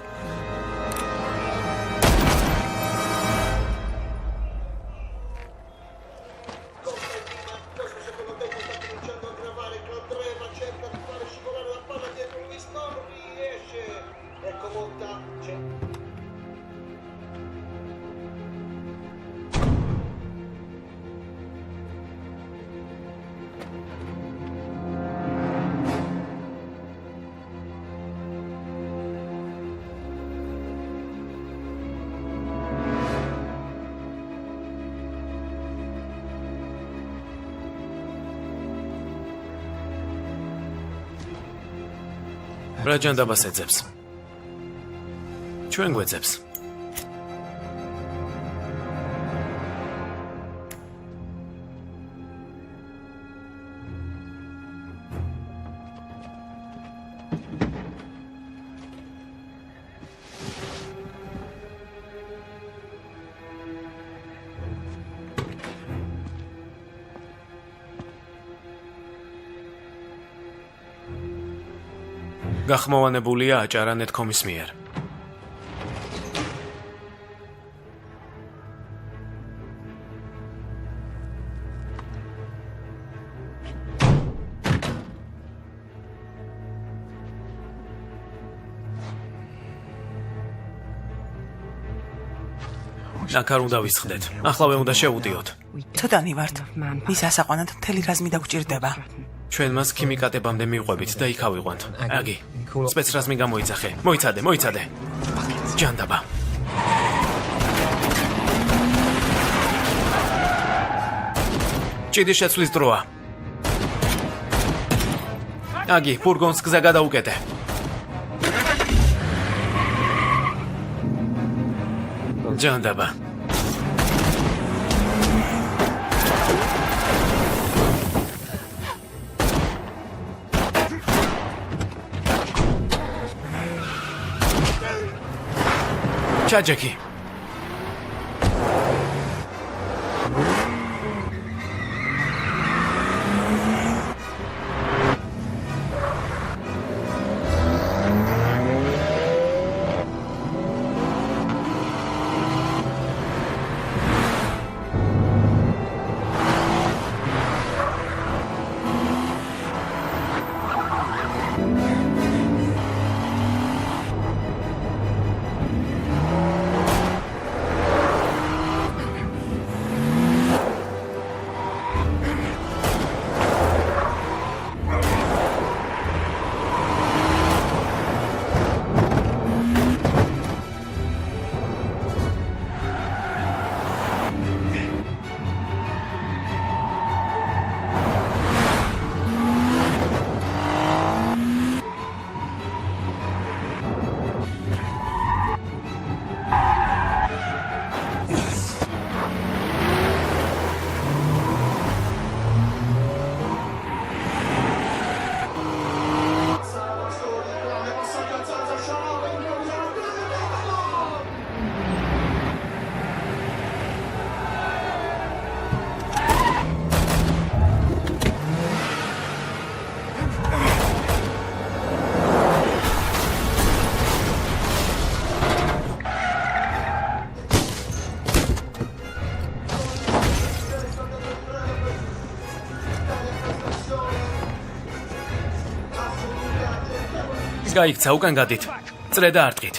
რა ჯანდაბას ეძებს? ჩვენ გვეძებს. გახმოვანებულია აჭარა netcom-ის მიერ. აქ არ უნდა ვისხდეთ. ახლავე უნდა შევუდიოთ. ცოტანი ვართ. მის ასაყვანად მთელი რაზმი დაგჭირდება. ჩვენ მას ქიმიკატებამდე მივყვებით და იქ ავიყვანთ. აგი, სპეცრაზმი გამოიძახე. მოიცადე. ჯანდაბა. ჭიდის შეცვლის დროა. აგი, ფურგონს გზა გადაუკეთე. ჯანდაბა. ჩაჯექი. გაიქცა, უკან გადით. წრე და არტყით.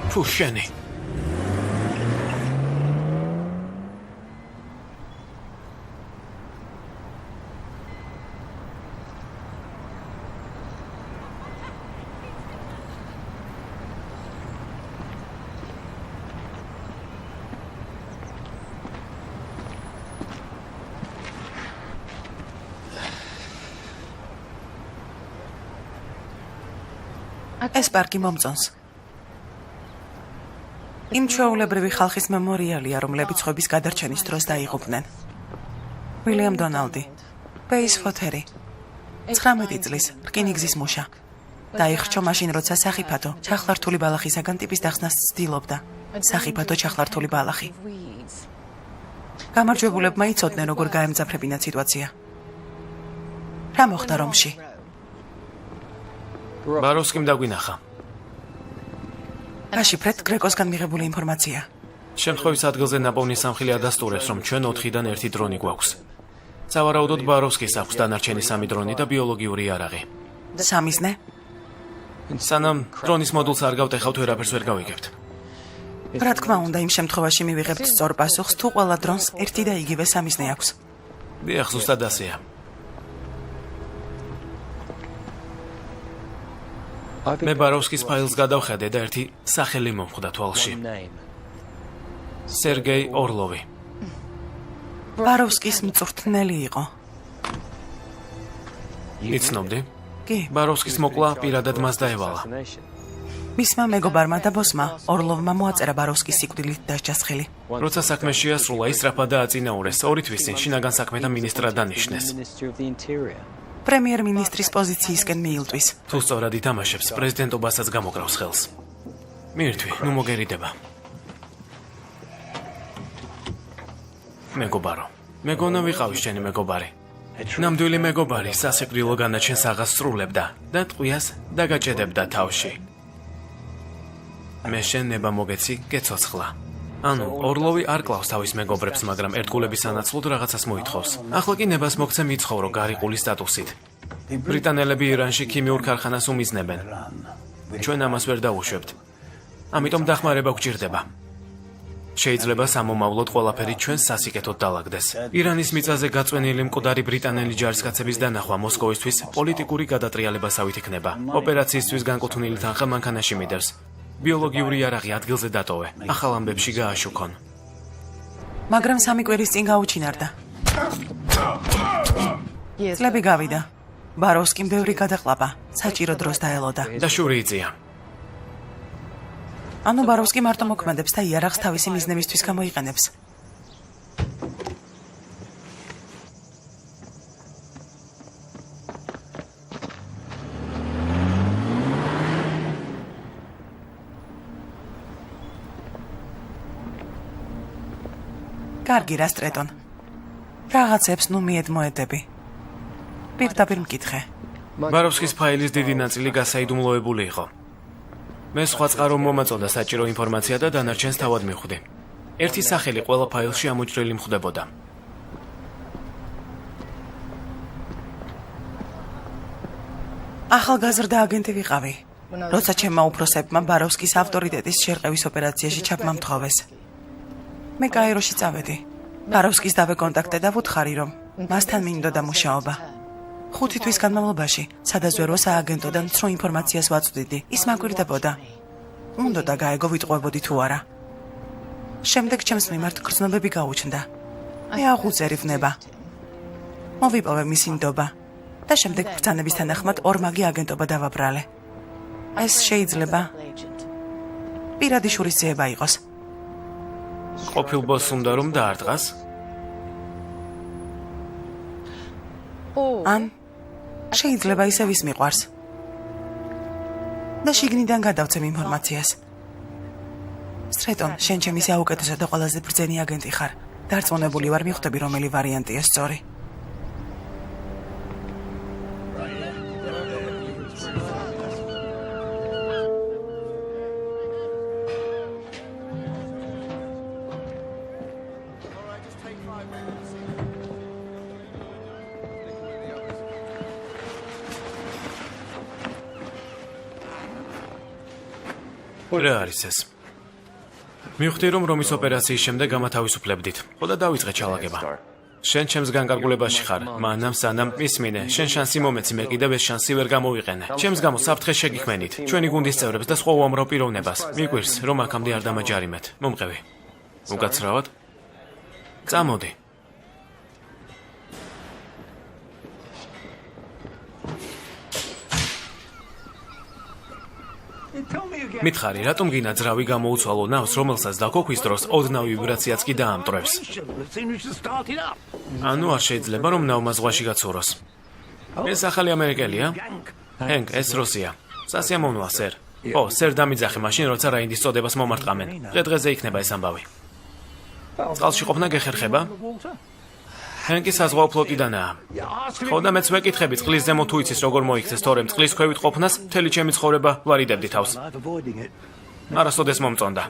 ფუ, შენი. ეს პარკი მომწონს. იმ ჩვეულებრივი ხალხის მემორიალია, რომლებიც ხვების გადარჩენის დროს დაიღუპნენ. უილიამ დონალდი, ბეის ფოთერი, 19 წლის, რკინიგზის მუშა. დაიხრჩო მაშინ, როცა სახიფათო ჩახლართული ბალახისაგან ტიპის დახსნას ცდილობდა. სახიფათო ჩახლართული ბალახი. გამარჯვებულებმა იცოდნენ, როგორ გაემძაფრებინათ სიტუაცია. რა მოხდა რომში? ბაროვსკიმ დაგვინახა. გაშიფრეთ გრეკოსგან მიღებული ინფორმაცია. შემთხვევის ადგილზე ნაპოვნი სამხილი ადასტურებს, რომ ჩვენ 4-დან 1 დრონი გვაქვს. სავარაუდოდ ბაროვსკის აქვს დანარჩენი 3 დრონი და ბიოლოგიური იარაღი. სამიზნე? სანამ დრონის მოდულს არ გავტეხავთ, ვერაფერს ვერ გავიგებთ. რა თქმა უნდა, იმ შემთხვევაში მივიღებთ სწორ პასუხს, თუ ყველა დრონს ერთი და იგივე სამიზნე აქვს. დიახ, ზუსტად ასეა. მე ბაროვსკის ფაილს გადავხედე და ერთი სახელი მომხვდა თვალში. სერგეი ორლოვი. ბაროვსკის მწვრთნელი იყო. იცნობდი? კი. ბაროვსკის მოკლა პირადად მას დაევალა. მისმა მეგობარმა და ბოსმა ორლოვმა მოაწერა ბაროვსკის სიკვდილით დასჯას ხელი. როცა საქმე შეასრულა, ის სწრაფად დააწინაურეს, 2 თვის წინ შინაგან საქმეთა მინისტრად დანიშნეს. პრემიერ-მინისტრის პოზიციისკენ მიილტვის. თუ სწორად ითამაშებს, პრეზიდენტობასაც გამოკრავს ხელს. მიირთვი, ნუ მოგერიდება. მეგობარო, მეგონა ვიყავის შენი მეგობარი. ნამდვილი მეგობარი სასიკვდილო განაჩენს აღას სრულებდა და ტყვიას დაგაჭედებდა თავში. მე შენ ნება მოგეცი, გეცოცხლა. ანუ ორლოვი არ კლავს თავის მეგობრებს, მაგრამ ერთგულების სანაცვლოდ რაღაცას მოითხოვს. ახლა კი ნებას მოგცე მიცხოვრო გარიყული სტატუსით. ბრიტანელები ირანში ქიმიურ ქარხანას უმიზნებენ. ჩვენ ამას ვერ დავუშვებთ. ამიტომ დახმარება გვჭირდება. შეიძლება სამომავლოდ ყველაფერი ჩვენს სასიკეთოდ დაალაგდეს. ირანის მიწაზე გაწვენილი მკვდარი ბრიტანელი ჯარისკაცების დანახვა მოსკოვისთვის პოლიტიკური გადატრიალებასავით იქნება. ოპერაციისთვის განკუთვნილი თანხა მანქანაში მიდევს. ბიოლოგიური იარაღი ადგილზე დატოვე. ახალ ამბებში გააშუქონ. მაგრამ 3 კვირის წინ გაუჩინარდა. წლები გავიდა. ბაროვსკიმ ბევრი გადაყლაპა. საჭირო დროს დაელოდა. და შური იწია. ანუ ბაროვსკი მარტო მოქმედებს და იარაღს თავისი მიზნებისთვის გამოიყენებს. კარგი რა სტრეტონ. რაღაცებს ნუ მიედმოედები. პირდაპირ მკითხე. ბაროვსკის ფაილის დიდი ნაწილი გასაიდუმლოებული იყო. მე სხვა წყარო მომაწოდა საჭირო ინფორმაცია და დანარჩენს თავად მივხვდი. ერთი სახელი ყველა ფაილში ამოჭრილი მხვდებოდა. ახალგაზრდა აგენტი ვიყავი. როცა ჩემმა უფროსებმა ბაროვსკის ავტორიტეტის შერყევის ოპერაციაში ჩაბმა მთხოვეს. მე კაიროში წავედი. ბაროვსკის დავეკონტაქტე და ვუთხარი, რომ მასთან მინდოდა მუშაობა. 5 თვის განმავლობაში სადაზვერო სააგენტოდან ცრუ ინფორმაციას ვაწვდიდი. ის მაგვირდებოდა. უნდოდა გაეგო ვიტყვებოდი თუ არა. შემდეგ ჩემს მიმართ გრძნობები გაუჩნდა. მე აღუწერი ვნება. მოვიპოვე მისი ნდობა და შემდეგ ბრძანების თანახმად ორმაგი აგენტობა დავაბრალე. ეს შეიძლება პირადი შურისძიება იყოს. ყოფილ ბოსს უნდა რომ დაარტყას? ან შეიძლება ისევ ის მიყვარს. და შიგნიდან გადავცემ ინფორმაციას. სტრეტონ, შენ ჩემი საუკეთესო და ყველაზე ბრძენი აგენტი ხარ. დარწმუნებული ვარ, მიხვდები რომელი ვარიანტია სწორი. რა არის ეს? მივხვდი რომ რომის ოპერაციის შემდეგ გამათავისუფლებდით. ხო და დავიწყე ჩალაგება. შენ ჩემს განკარგულებაში ხარ, მანამ სანამ ისმინე, შენ შანსი მომეცი, მე კიდევ ეს შანსი ვერ გამოვიყენე. ჩემს გამო საფრთხე შეგიქმენით, ჩვენი გუნდის წევრებს და სხვა უამრავ პიროვნებას. მიგვირს, რომ აქამდე არ დამაჯარიმეთ. მომყევი. უკაცრავად? წამოდი. მითხარი, რატომ გინდა ძრავი გამოუცვალო ნავს, რომელსაც დაქოქვის დროს ოდნავ ვიბრაციაც კი დაამტვრევს? ანუ არ შეიძლება რომ ნავმა ზღვაში გაცუროს. ეს ახალი ამერიკელია? ჰენკ, ეს რუსია. სასიამოვნოა, სერ. ო, სერ დამიძახე მაშინ, როცა რაინდის წოდებას მომარტყამენ. დღე-დღეზე იქნება ეს ამბავი. წყალში ყოფნა გეხერხება? ჰენკი საზღვაო ფლოტიდანაა. ხო და მეც ვეკითხები, წყლის ზემო თუ იცის როგორ მოიქცეს, თორემ წყლის ქვევით ყოფნას მთელი ჩემი ცხოვრება ვარიდებდი თავს. არასოდეს მომწონდა.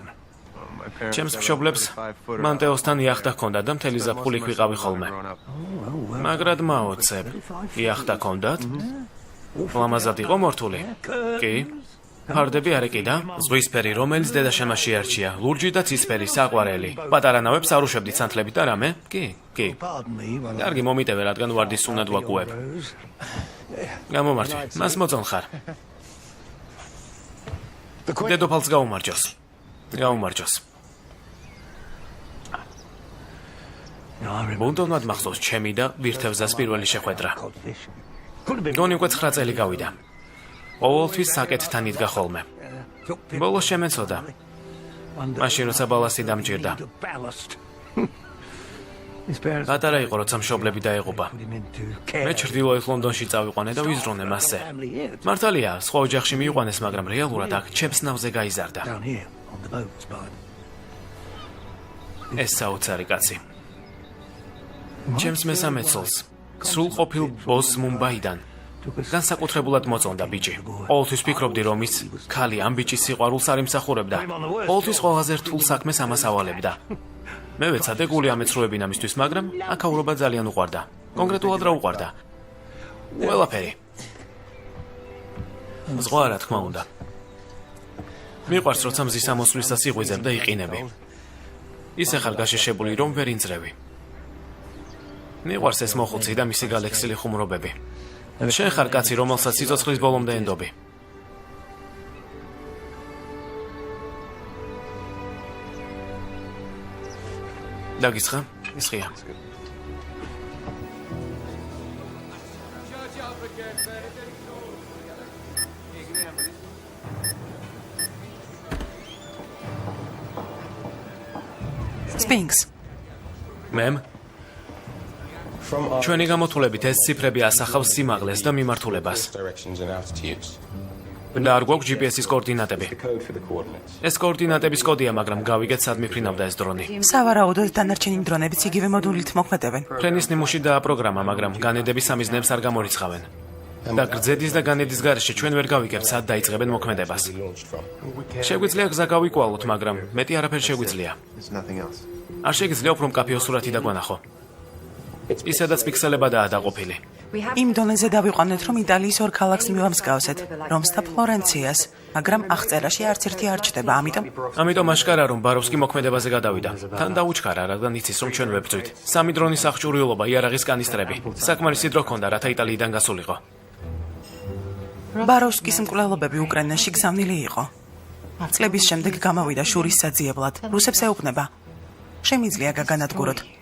ჩემს მშობლებს მანტეოსთან იახტა ჰქონდა და მთელი ზაფხული იქ ვიყავი ხოლმე. მაგრად მაოცებ. იახტა ჰქონდათ? ლამაზად იყო მორთული? კი. ფარდები არ ეკიდა? ზღვისფერი, რომელიც დედაშენმა შეარჩია, ლურჯი და ცისფერი, საყვარელი. პატარა ნავებს არ უშვებდით სანთლებით და რამე? კი. კარგი, მომიტევე, რადგან ვარდის უნად ვაკუებ. გამომართვი, მას მოწონ ხარ. დედოფალს გაუმარჯოს. ბუნდოვნად მახსოვს ჩემი და ვირთევზას პირველი შეხვედრა. გონი უკვე 9 წელი გავიდა. ყოველთვის საკეთთან იდგა ხოლმე. ბოლოს შემეცოდა. მაშინ როცა ბალასტი დამჭირდა. პატარა იყო, როცა მშობლები დაეღუპა. მე ჩრდილოეთ ლონდონში წავიყვანე და ვიზრუნე მასზე. მართალია, სხვა ოჯახში მიიყვანეს, მაგრამ რეალურად აქ ჩემს ნავზე გაიზარდა. ეს საოცარი კაცი. ჩემს მესამე ცოლს, სრულყოფილ ბოსს მუმბაიდან. განსაკუთრებულად მოწონდა ბიჭი. ყოველთვის ფიქრობდი, რომ ის ქალი ამ ბიჭის სიყვარულს არ იმსახურებდა. ყოველთვის ყველაზე რთულ საქმეს ამას ავალებდა. მე ვეცადე გული ამეცრუებინა მისთვის, მაგრამ აქაურობა ძალიან უყვარდა. კონკრეტულად რა უყვარდა? ყველაფერი. ზღვა რა თქმა უნდა. მიყვარს, როცა მზის ამოსვლისას იღვიძებ და იყინები. ისე ხარ გაშეშებული, რომ ვერ ინძრევი. მიყვარს ეს მოხუცი და მისი გალექსილი ხუმრობები. შენ ხარ კაცი, რომელსაც სიცოცხლის ბოლომდე ენდობი. დაგიცხა? ისხია. Sphinx. მემ? ჩვენი გამოთვლებით ეს ციფრები ასახავს სიმაღლეს და მიმართულებას. და არ გვაქვს GPS-ის კოორდინატები. ეს კოორდინატების კოდია, მაგრამ გავიგეთ სად მიფრინავდა ეს დრონი. სავარაუდოდ დანარჩენი დრონებიც იგივე მოდულით მოქმედებენ. ფრენის ნიმუში დააპროგრამა, მაგრამ განედების სამიზნეებს არ გამორიცხავენ. და გრძედის და განედის გარეშე ჩვენ ვერ გავიგებთ, სად დაიწყებენ მოქმედებას. შეგვიძლია გზა გავიკვალოთ, მაგრამ მეტი არაფერ შეგვიძლია. არ შეგიძლია უფრო მკაფიო სურათი დაგვანახო. ისედაც პიქსელებადაა დაყოფილი. იმ დონეზე დავიყვანეთ, რომ იტალიის ორ ქალაქს მივამსგავსეთ, რომს და ფლორენციას, მაგრამ აღწერაში არც ერთი არ ჩდება, ამიტომ აშკარა, რომ ბაროვსკი მოქმედებაზე გადავიდა. თან დაუჩქარა, რადგან იცის, რომ ჩვენ ვებრძვით. სამი დრონის აღჭურვილობა, იარაღის კანისტრები. საკმარისი დრო ჰქონდა, რათა იტალიიდან გასულიყო. ბაროვსკის მკვლელობები უკრაინაში გზავნილი იყო. წლების შემდეგ გამოვიდა შურის საძიებლად. რუსებს ეუბნება. შემიძლია გაგანადგუროთ.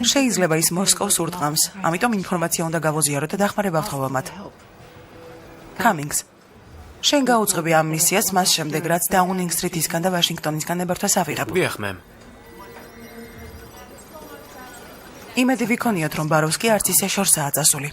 შეიძლება ის მოსკოვს ურტყამს, ამიტომ ინფორმაცია უნდა გავოზიარო და დახმარება ვთხოვო მათ. Cummings. შენ გაუძღვები ამ მისიას მას შემდეგ, რაც დაუნინგ სტრიტისგან და ვაშინგტონისგან ნებართვას ავიღებ. დიახ, მემ. იმედი ვიქონიოთ, რომ ბაროვსკი არც ისე შორსაა წასული.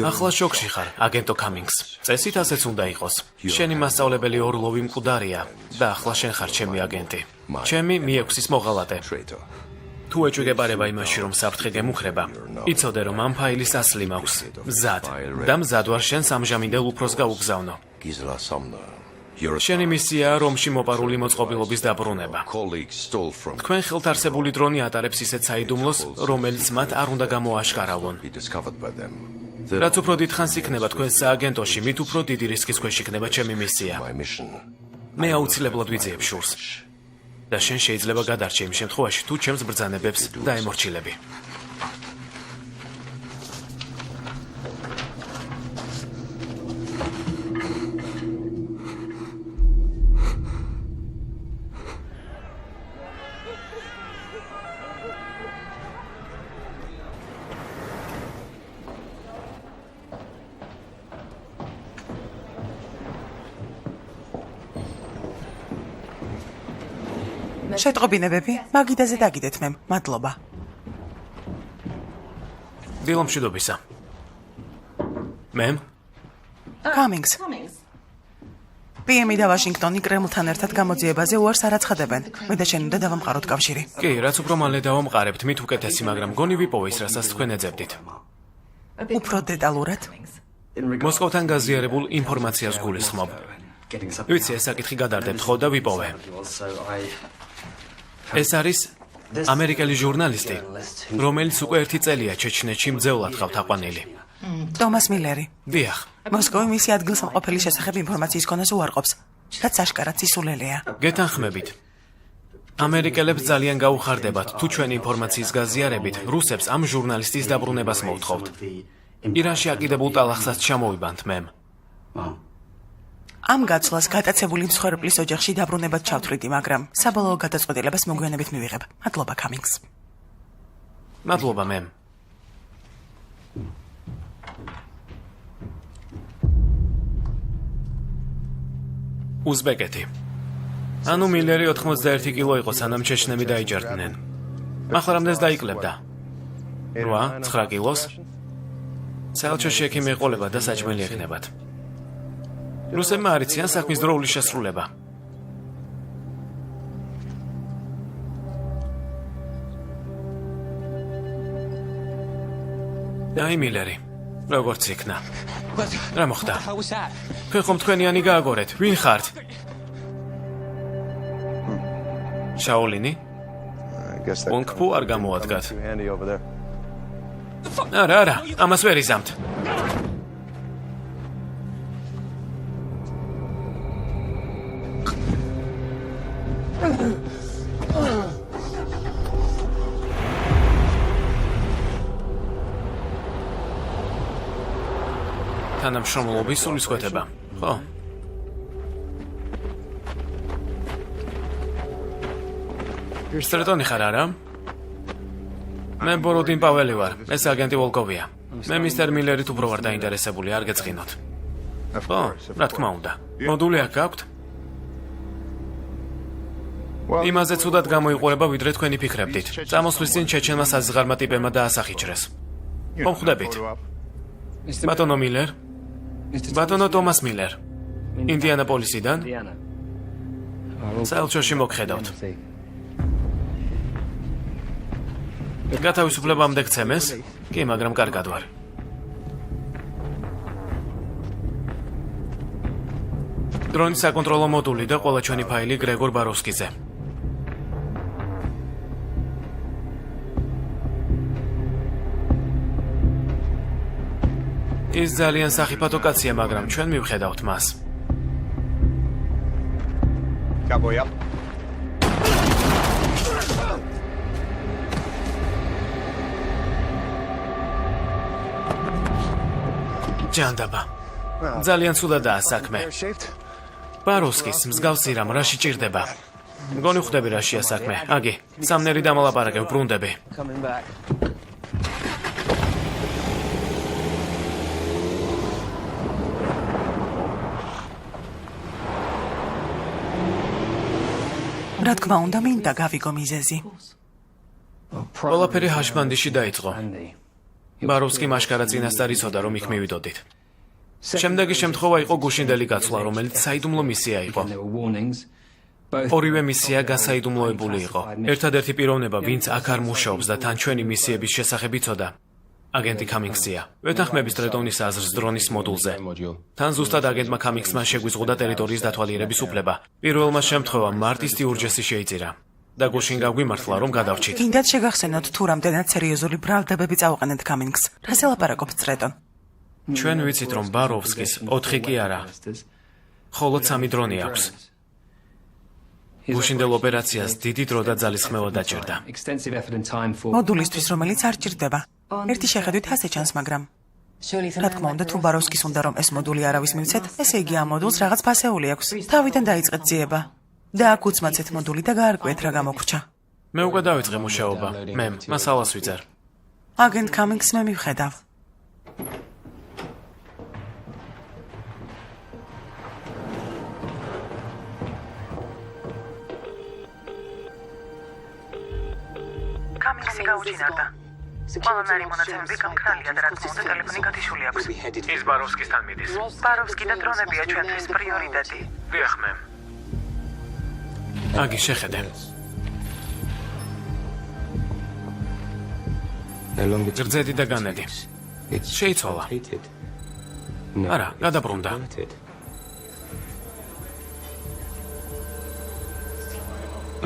ახლა შოკში ხარ, აგენტო Cummings. წესით ასეც უნდა იყოს. შენი მასწავლებელი ორლოვი მკვდარია და ახლა შენ ხარ ჩემი აგენტი. ჩემი მიექვსის მოღალატე. თუ ეჭვიგებარება იმაში, რომ საფრთხე გემუხრება, იცოდე, რომ ამ ფაილის ასლი მაქვს. მზად. და მზად ვარ შენს ამჟამინდელ უფროს გაუგზავნო. შენი მისიაა რომში მოპარული მოწყობილობის დაბრუნება. თქვენ ხელთ არსებული დრონი ატარებს ისეთ საიდუმლოს, რომელიც მათ არ უნდა გამოაშკარავონ. რაც უფრო დიდხანს იქნება თქვენ სააგენტოში, მით უფრო დიდი რისკის ქვეშ იქნება ჩემი მისია. მე აუცილებლად ვიძიებ შურს. და შენ შეიძლება გადარჩე იმ შემთხვევაში, თუ ჩემს ბრძანებებს დაემორჩილები. შეტყობინებები, მაგიდაზე დაგიდეთ მემ, მადლობა. დილომშვიდობისა. მემ? Cummings. PM-ი და ვაშინგტონი კრემლთან ერთად გამოძიებაზე უარს არ აცხადებენ. მე და შენ უნდა დავამყაროთ კავშირი. კი, რაც უფრო მალე დავამყარებთ, მით უკეთესი, მაგრამ გონი ვიპოვე ის, რასაც თქვენ ეძებდით. უფრო დეტალურად. მოსკოვთან გაზიარებულ ინფორმაციას გულისხმობ. ვიცი, ეს საკითხი გადარდებთ ხო და ვიპოვე. ეს არის ამერიკელი ჟურნალისტი, რომელიც უკვე 1 წელია ჩეჩნეთში მძევლად ყავთ აყვანილი. ტომას მილერი. დიახ, მოსკოვი მისი ადგილსამყოფელი შესახებ ინფორმაციის კონას უარყოფს. რაც აშკარად სისულელეა. გეთანხმებით. ამერიკელებს ძალიან გაუხარდებათ, თუ ჩვენ ინფორმაციის გაზიარებით რუსებს ამ ჟურნალისტის დაბრუნებას მოვთხოვთ. ირანში აკიდებულ ტალახსაც ჩამოვიბანთ მემ. ამ გაცვლას გატაცებული მსხვერპლის ოჯახში დაბრუნებად ჩავთვლიდი, მაგრამ საბოლოო გადაწყვეტილებას მოგვიანებით მივიღებ. მადლობა კამინგს. მადლობა მემ. უზბეკეთი. ანუ მილერი 81 კილო იყო, სანამ ჩეჩნები დაიჯერდნენ. ახლა რამდენს დაიკლებდა? 8-9 კილოს? საელჩოში ექიმი ეყოლება და საჭმელი ექნებათ. რუსებმა არ იციან საქმის დროული შესრულება. აი მილერი, როგორც იქნა. რა მოხდა? თქვენ ხომ თქვენიანი გააგორეთ, ვინ ხართ? შაოლინი? ონქფუ არ გამოადგათ. არა, ამას ვერ იზამთ. თანამშრომლობის სულისკვეთება, ხო? სტრეტონი ხარ არა? მე ბოროდინ პაველი ვარ, ეს აგენტი ვოლკოვია. მე მისტერ მილერით უფრო ვარ დაინტერესებული, არ გეწყინოთ. ხო, რა თქმა უნდა. მოდული აქ გაქვთ? იმაზე ცუდად გამოიყურება, ვიდრე თქვენი ფიქრებდით. წამოსვლის წინ ჩეჩენმა საზღარმა ტიპებმა დაასახიჩრეს. ხომ ხვდებით? ბატონო მილერ? ბატონო ტომას მილერ. ინდიანაპოლისიდან? საელჩოში მოგხედავთ. გათავისუფლებამდე გცემეს? კი, მაგრამ კარგად ვარ. დრონის საკონტროლო მოდული და ყველა ჩვენი ფაილი გრეგორ ბაროვსკიზე. ის ძალიან სახიფათო კაცია, მაგრამ ჩვენ მივხედავთ მას. Cowboy up. ჯანდაბა. ძალიან ცუდადაა საქმე. ბაროვსკის მსგავსი რამ რაში ჭირდება? მგონი ხვდები რაშია საქმე. აგი, სამნერი დამალაპარაკე, ვბრუნდები. რა თქმა უნდა, მინდა გავიგო მიზეზი. ყველაფერი ჰაშბანდიში დაიწყო. ბაროვსკი მაშკარა წინასწარ იცოდა, რომ იქ მივიდოდით. შემდეგი შემთხვევა იყო გუშინდელი გაცვლა, რომელიც საიდუმლო მისია იყო. ორივე მისია გასაიდუმლოებული იყო. ერთადერთი პიროვნება, ვინც აქ არ მუშაობს და თან ჩვენი მისიების შესახებ იცოდა, აგენტი კამინგსია. ვეთანხმები სტრეტონის აზრს დრონის მოდულზე. თან ზუსტად აგენტმა კამინგსმა შეგვიზღუდა ტერიტორიის დათვალიერების უფლება. პირველმა შემთხვევამ მარტის ურჯესი შეიწირა. და გუშინ გაგვიმართლა, რომ გადავრჩით. კიდაც შეგახსენოთ, თუ რამდენად სერიოზული ბრალდებები წავყენეთ კამინგს. რას ელაპარაკობს სტრეტონ? ჩვენ ვიცით, რომ ბაროვსკის 4 კი არა, მხოლოდ 3 დრონი აქვს. გუშინდელ ოპერაციას დიდი დრო და ძალისხმევა დაჭირდა. მოდულისთვის, რომელიც არ ჭირდება. ერთი შეხედვით ასე ჩანს, მაგრამ რა თქმა უნდა, თუ ბაროვსკის უნდა რომ ეს მოდული არავის მივცეთ, ესე იგი ამ მოდულს რაღაც ფასეული აქვს. თავიდან დაიწყეთ ძიება. და აქ უცმაცეთ მოდული და გაარკვიეთ რა გამოგრჩა. მე უკვე დავიწყე მუშაობა. მე მასალას ვიძერ. აგენტ კამინგს მე მივხედავ. კამინგსი გაუჩინარდა. ყველანაირი მონაცემები გამქრალია და რა თქმა უნდა ტელეფონი გათიშული აქვს. ის ბაროვსკისთან მიდის. ბაროვსკი და დრონებია ჩვენთვის პრიორიტეტი. დიახ მე. აგი შეხედე. გრძედი და განედი. შეიცვალა. არა, გადაბრუნდა.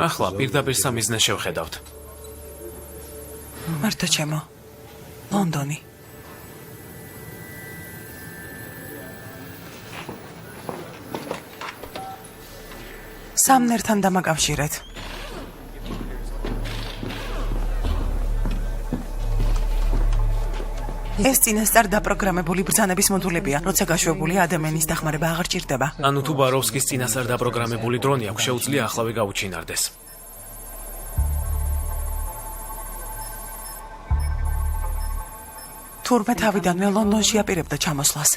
ახლა პირდაპირ სამიზნეს შევხედავთ. მარტო ჩემო. ლონდონი. სამნერთან დამაკავშირეთ. ეს წინასწარ დაპროგრამებული ბრძანების მოდულებია, როცა გაშვებულია ადამიანის დახმარება აღარ ჭირდება. ანუ თუ ბაროვსკის წინასწარ დაპროგრამებული დრონი აქვს, შეუძლია ახლავე გაუჩინარდეს. თურმე თავიდანვე ლონდონში აპირებდა ჩამოსვლას.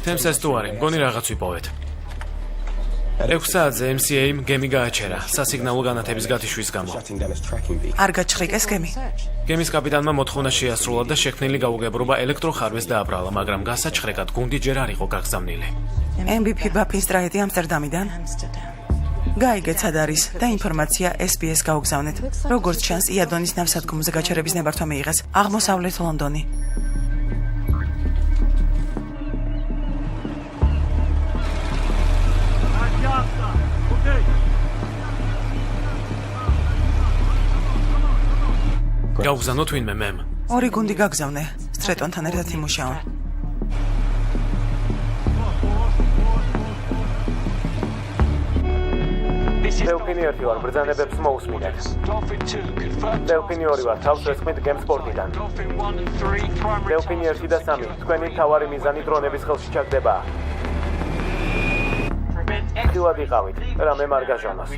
თემს ესტუარი, მგონი რაღაც ვიპოვეთ. 6 საათზე MCA-მ გემი გააჩერა, სასიგნალო განათების გათიშვის გამო. არ გაჩხრიკეს გემი. გემის კაპიტანმა მოთხოვნა შეასრულა და შექმნილი გაუგებრობა ელექტროხარვეს დააბრალა, მაგრამ გასაჩხრეკად გუნდი ჯერ არ იყო გაგზავნილი. MVP ბაფინსტრაიტი ამსტერდამიდან. გაიგეთ სად არის და ინფორმაცია SBS გაუგზავნეთ. როგორც ჩანს, იადონის ნავსადგომზე გაჩერების ნებართვა მიიღეს აღმოსავლეთ ლონდონი. გაუგზავნოთ ვინმე მემ. ორი გუნდი გაგზავნე, სტრეტონთან ერთად იმუშაონ. დელფინი 1 ვარ, ბრძანებებს მოусმინეთ. დელფინი 2 ვარ, თავს ვესხმით გემ სპორტიდან. დელფინი 1 და 3, თქვენი მთავარი მიზანი დრონების ხელში ჩაგდება. ხილად იყავით, რამე არ გაჟონოს.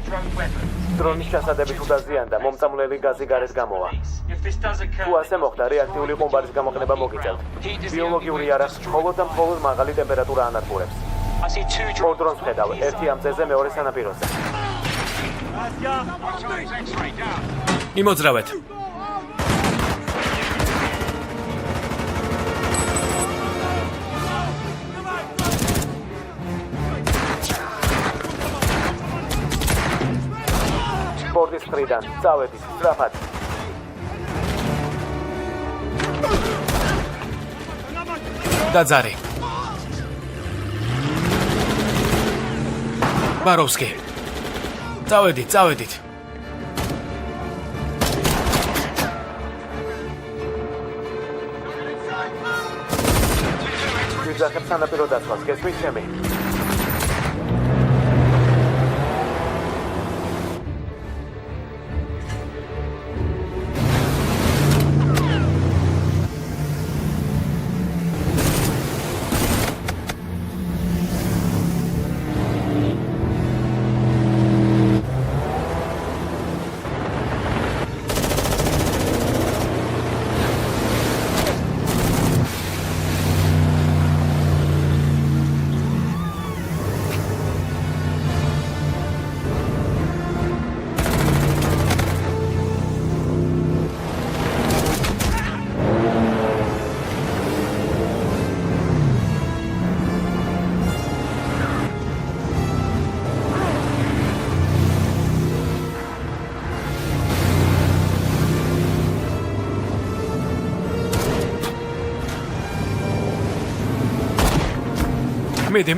დრონის ჩასადებით უდაზიანდა, მომწამლელი გაზი გარეთ გამოვა. თუ ასე მოხდა, რეაქტიული ყუმბარის გამოყენება მოგიწევთ. ბიოლოგიური არა, მხოლოდ და მხოლოდ მაღალი ტემპერატურა ანადგურებს. ორ დრონს ხედავ, ერთი ამ წეზე, მეორე სანაპიროზე. იმოძრავეთ. სპორტის მხრიდან, წავედით, სწრაფად. დაძარი. ბაროვსკი. წავედით. ვიძახებ სანაპირო დაცვას, გესმით ჩემი?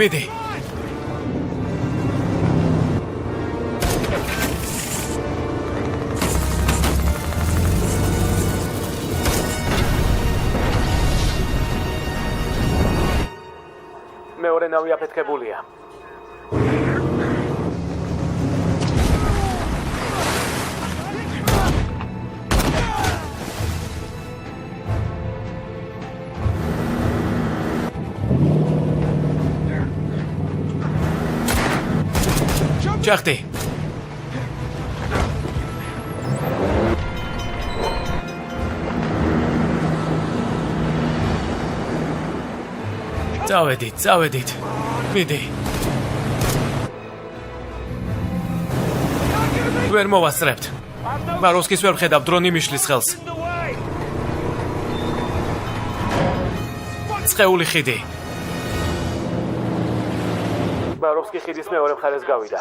მიდი. მეორე ნავი აფეთქებულია. ჩახტი. წავედით. მიდი. ვერ მოვასწრებთ. ბაროვსკის ვერ ვხედავ, დრონი მიშლის ხელს. წყეული ხიდი. ბაროვსკი ხიდის მეორე მხარეს გავიდა.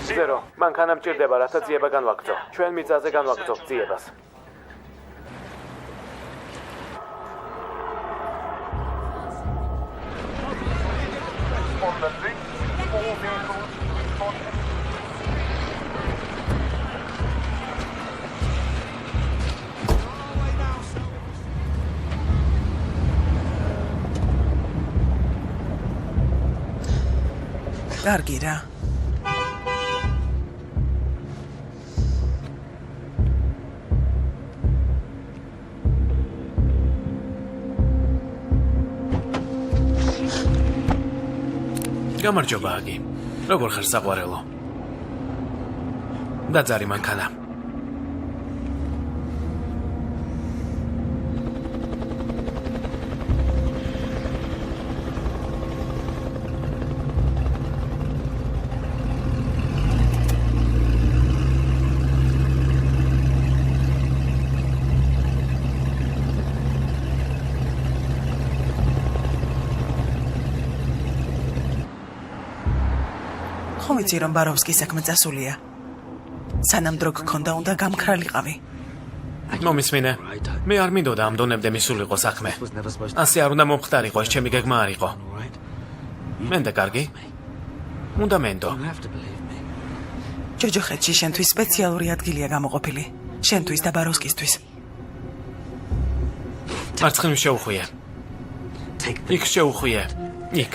ზერო, მანქანა მჭირდება, რათა ძიება განვაგრძო. ჩვენ მიწაზე განვაგრძობთ ძიებას. კარგი რა. გამარჯობა აგი. როგორ ხარ საყვარელო? დაძარი მანქანა. ხომ იცი რომ ბაროვსკის საქმე წასულია? სანამ დრო გქონდა უნდა გამქრალიყავი. მომისმინე. მე არ მინდოდა ამ დონემდე მისულიყო საქმე. ასე არ უნდა მომხდარიყო, ეს ჩემი გეგმა არ იყო. მენდა კარგი? უნდა მენდო. ჯოჯოხეთში შენთვის სპეციალური ადგილია გამოყოფილი. შენთვის და ბაროვსკისთვის. მარცხნივ შეუხვიე. იქ შეუხვიე. იქ.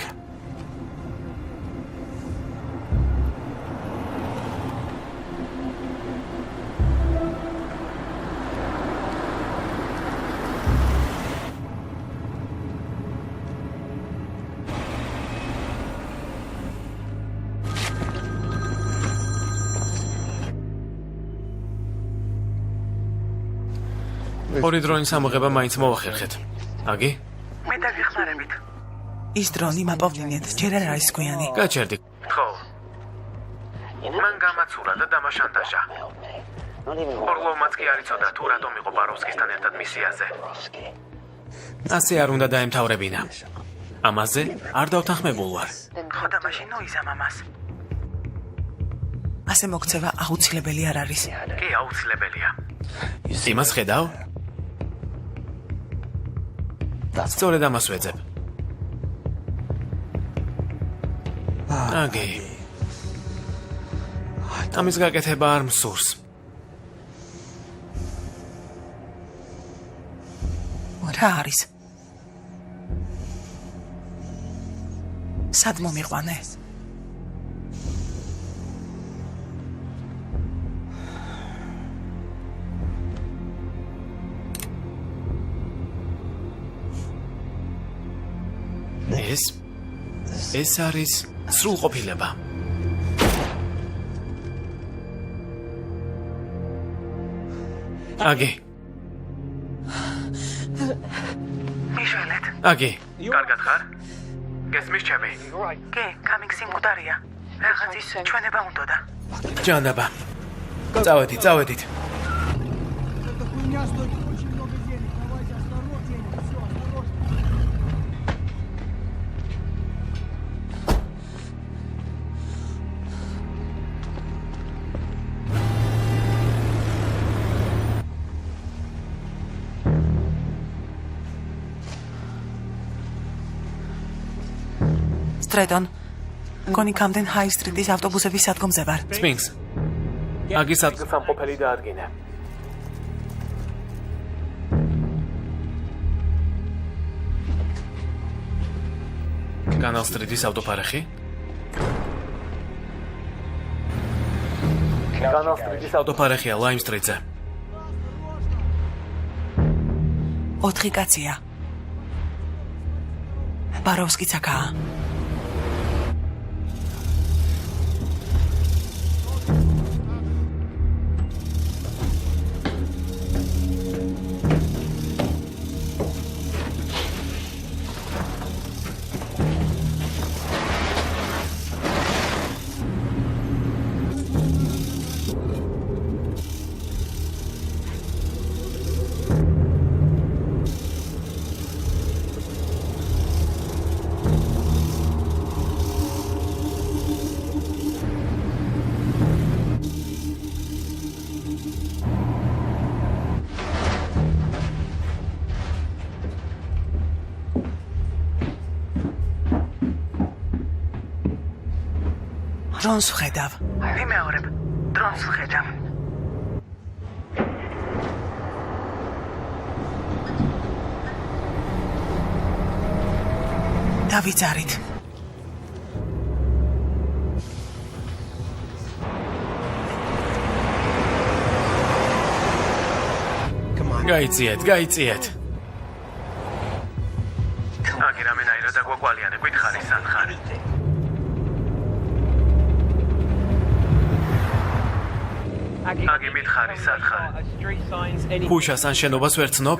ორი დრონის ამოღება მაინც მოვახერხეთ. აგი? მე დაგეხმარებით. ის დრონი მაპოვნინეთ, ჯერ არ არის გვიანი. გაჩერდი. ხო. მან გამაცურა და დამაშანტაჟა. ორლოვმაც კი არ იცოდა თუ რატომ იყო ბაროვსკისთან ერთად მისიაზე. ასე არ უნდა დაემთავრებინა. ამაზე არ დავთანხმებულ ვარ. ხო და მაშინ ნოიზამ ამას. ასე მოქცევა აუცილებელი არ არის. კი, აუცილებელია. იმას ხედავ? სწორედ ამას ვეძებ. აგი. ამის გაკეთება არ მსურს. რა არის? სად მომიყვანე? ეს არის სრულყოფილება. აგი. მიშველეთ. აგი. კარგად ხარ? გესმის ჩემი? კი, გამიქსი მკვდარია. რაღაცის ჩვენება უნდოდა. ჯანდაბა. წავედით. სტრეტონ, გონი კამდენ ჰაი სტრიტის ავტობუსების სადგომზე ვარ. სპინქს. აგი სადგომსამყოფელი დაადგინე. კანალ სტრიტის ავტოპარეხი? კანალ სტრიტის ავტოპარეხია ლაიმ სტრიტზე. 4 კაცია. ბაროვსკიც აქაა. დრონს ვხედავ. ვიმეორებ. დრონს ვხედავ. დავიძარით. გაიწიეთ. აგი რამენაირად აგვაკვალიანე, გითხარი სად ხარ? აგი მითხარი სად ხარ? ქუშას ან შენობას ვერ ცნობ?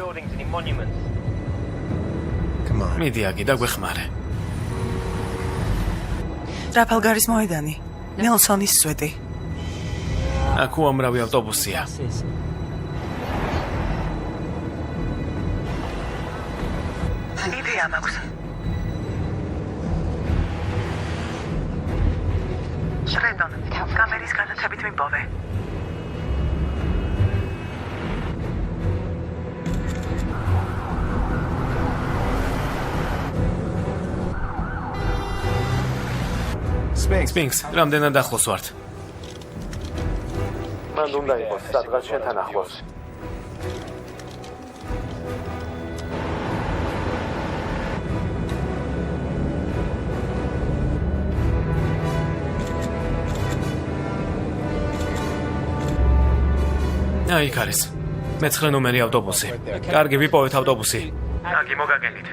მიდი აგი დაგვეხმარე. ტრაფალგარის მოედანი. ნელსონის სვეტი. აქ უამრავი ავტობუსია. იდეა მაქვს. შრედონ, კამერის განათებით მიპოვე. Sphinx, რამდენად ახლოს ვართ? მან უნდა იყოს სადღაც შენთან ახლოს. აი, იქ არის. მე-9 ნომერი ავტობუსი. კარგი, ვიპოვეთ ავტობუსი. აგი მოგაგენით.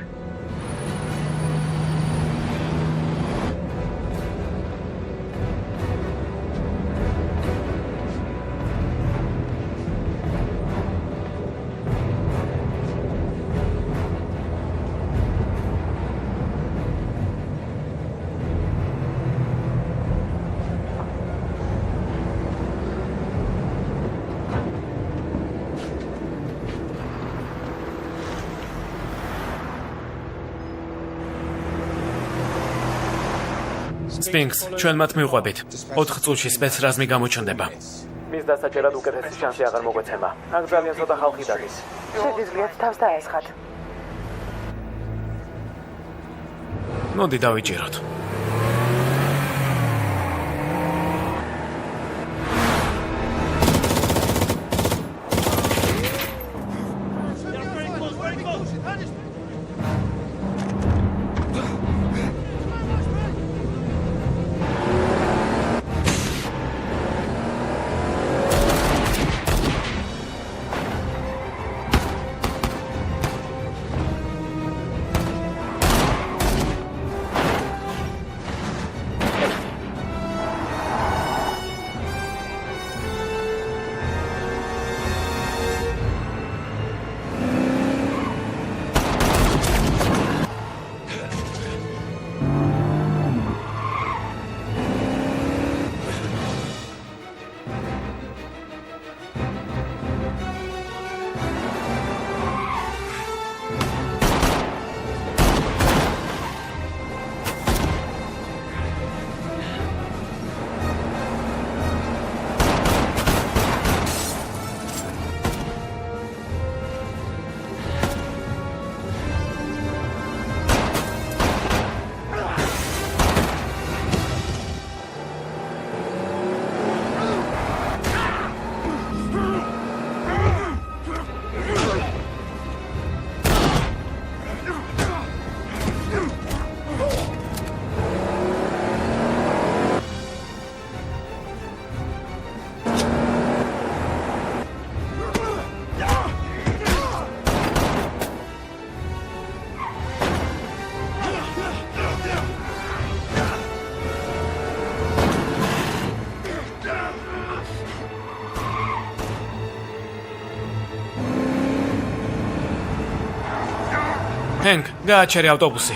Sphinx, ჩვენ მათ მივყვებით. 4 წუთში სპეცრაზმი გამოჩნდება. მის დასაჭერად უკეთესი შანსი აღარ მოგვეცემა. აქ ძალიან ცოტა ხალხი დადის. შეგიძლიათ თავს დაესხათ. მოდი დავიჭიროთ. Hank, გააჩერე ავტობუსი.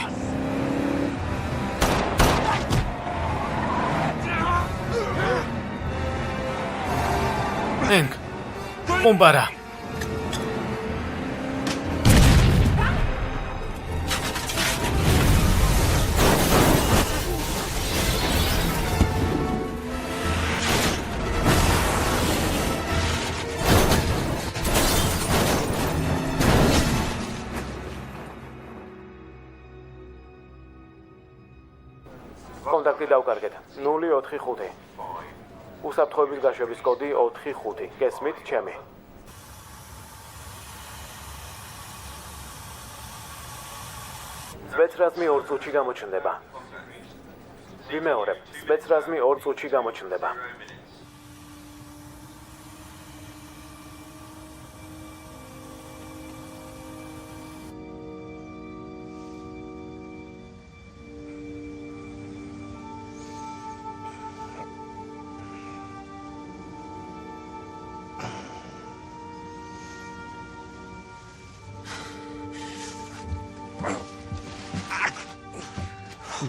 Hank, ბომბარა. კონტაქტი დავკარგეთ. 045. უსაფრთხოების გაშვების კოდი 45. გესმით, ჩემი. სპეცრაზმი 2 წუთში გამოჩნდება. ვიმეორებ, სპეცრაზმი 2 წუთში გამოჩნდება.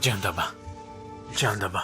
ჯანდაბა. ჯანდაბა.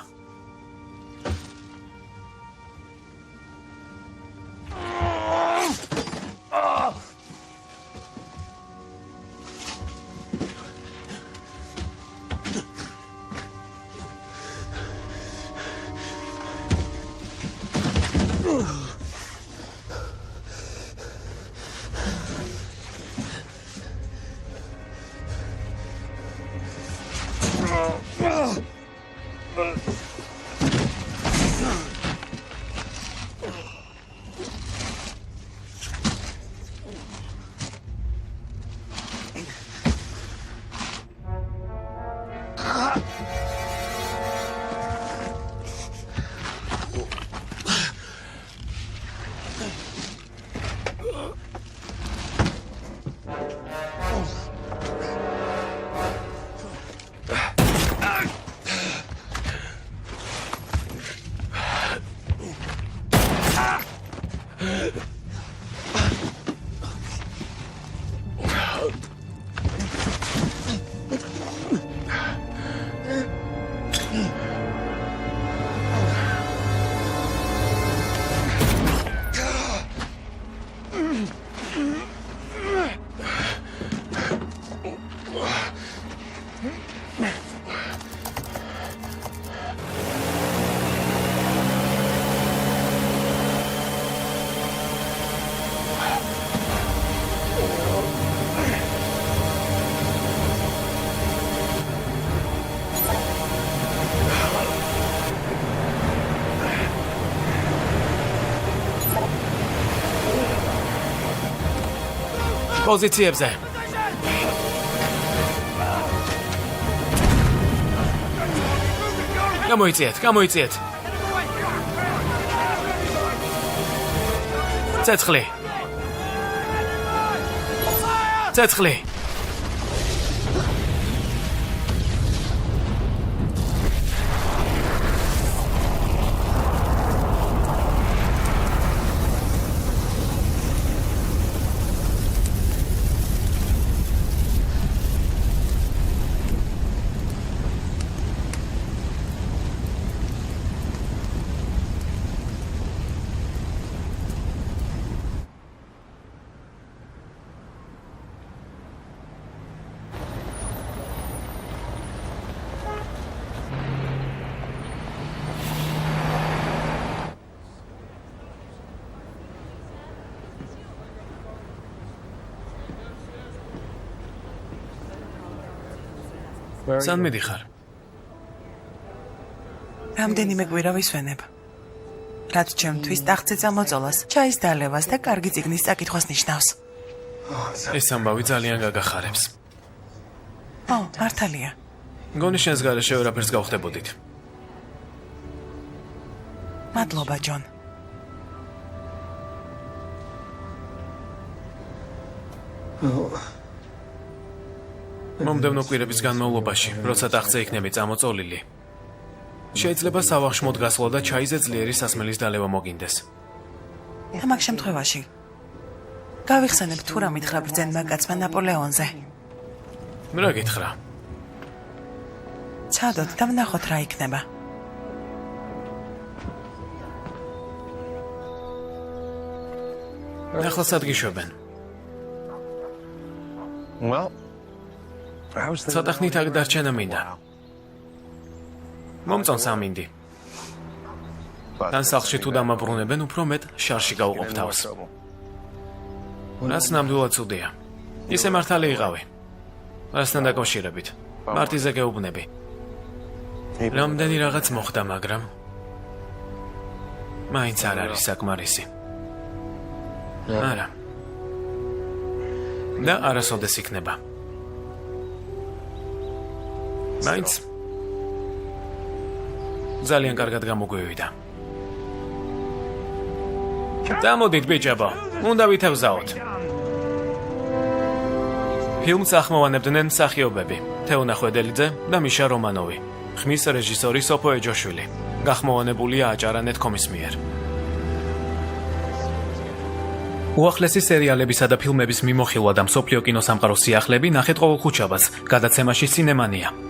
პოზიციებზე. გამოიწიეთ. ცეცხლი. სან მიდიხარ? რამდენიმე კვირა ვისვენებ. რაც ჩემთვის ტახტზე წამოწოლას, ჩაის დალევას და კარგი წიგნის წაკითხვას ნიშნავს. ეს ამბავი ძალიან გაგახარებს. მართალია. გონი შენს გარეშე ვერაფერს გავხდებოდით. მადლობა, ჯონ. მომდევნო კვირების განმავლობაში, როცა ტახტზე იქნები წამოწოლილი, შეიძლება სავახშმოდ გასვლა და ჩაიზე ძლიერი სასმელის დალევა მოგინდეს. ამავე შემთხვევაში გავიხსენებ თუ რა მითხრა ბრძენმა კაცმა ნაპოლეონზე. რა გითხრა? ცადოთ და ვნახოთ რა იქნება. ახლა სად გიშვებენ? ცოტა ხნით აქ დარჩენა მინდა. მომწონს ამინდი. თან სახლში თუ დამაბრუნებენ, უფრო მეტ შარში გავუყოფ თავს. რაც ნამდვილად ცუდია. ისე მართალი იყავი. რასთან დაკავშირებით? მარტიზე გეუბნები. რამდენი რაღაც მოხდა, მაგრამ მაინც არ არის საკმარისი. არა. და არასოდეს იქნება. მაინც ძალიან კარგად გამოგვივიდა. დამოდით ბიჭებო, უნდა ვითევზაოთ. ფილმს ახმოვანებდნენ მსახიობები თეონა ხვედელიძე და მიშა რომანოვი. ხმის რეჟისორი სოფო ეჯოშვილი. გახმოვანებულია აჭარა.net.com-ის მიერ. უახლესი სერიალებისა და ფილმების მიმოხილვა და მსოფლიო კინოსამყაროს სიახლეები ნახეთ ყოველ ხუთშაბათს გადაცემაში სინემანია.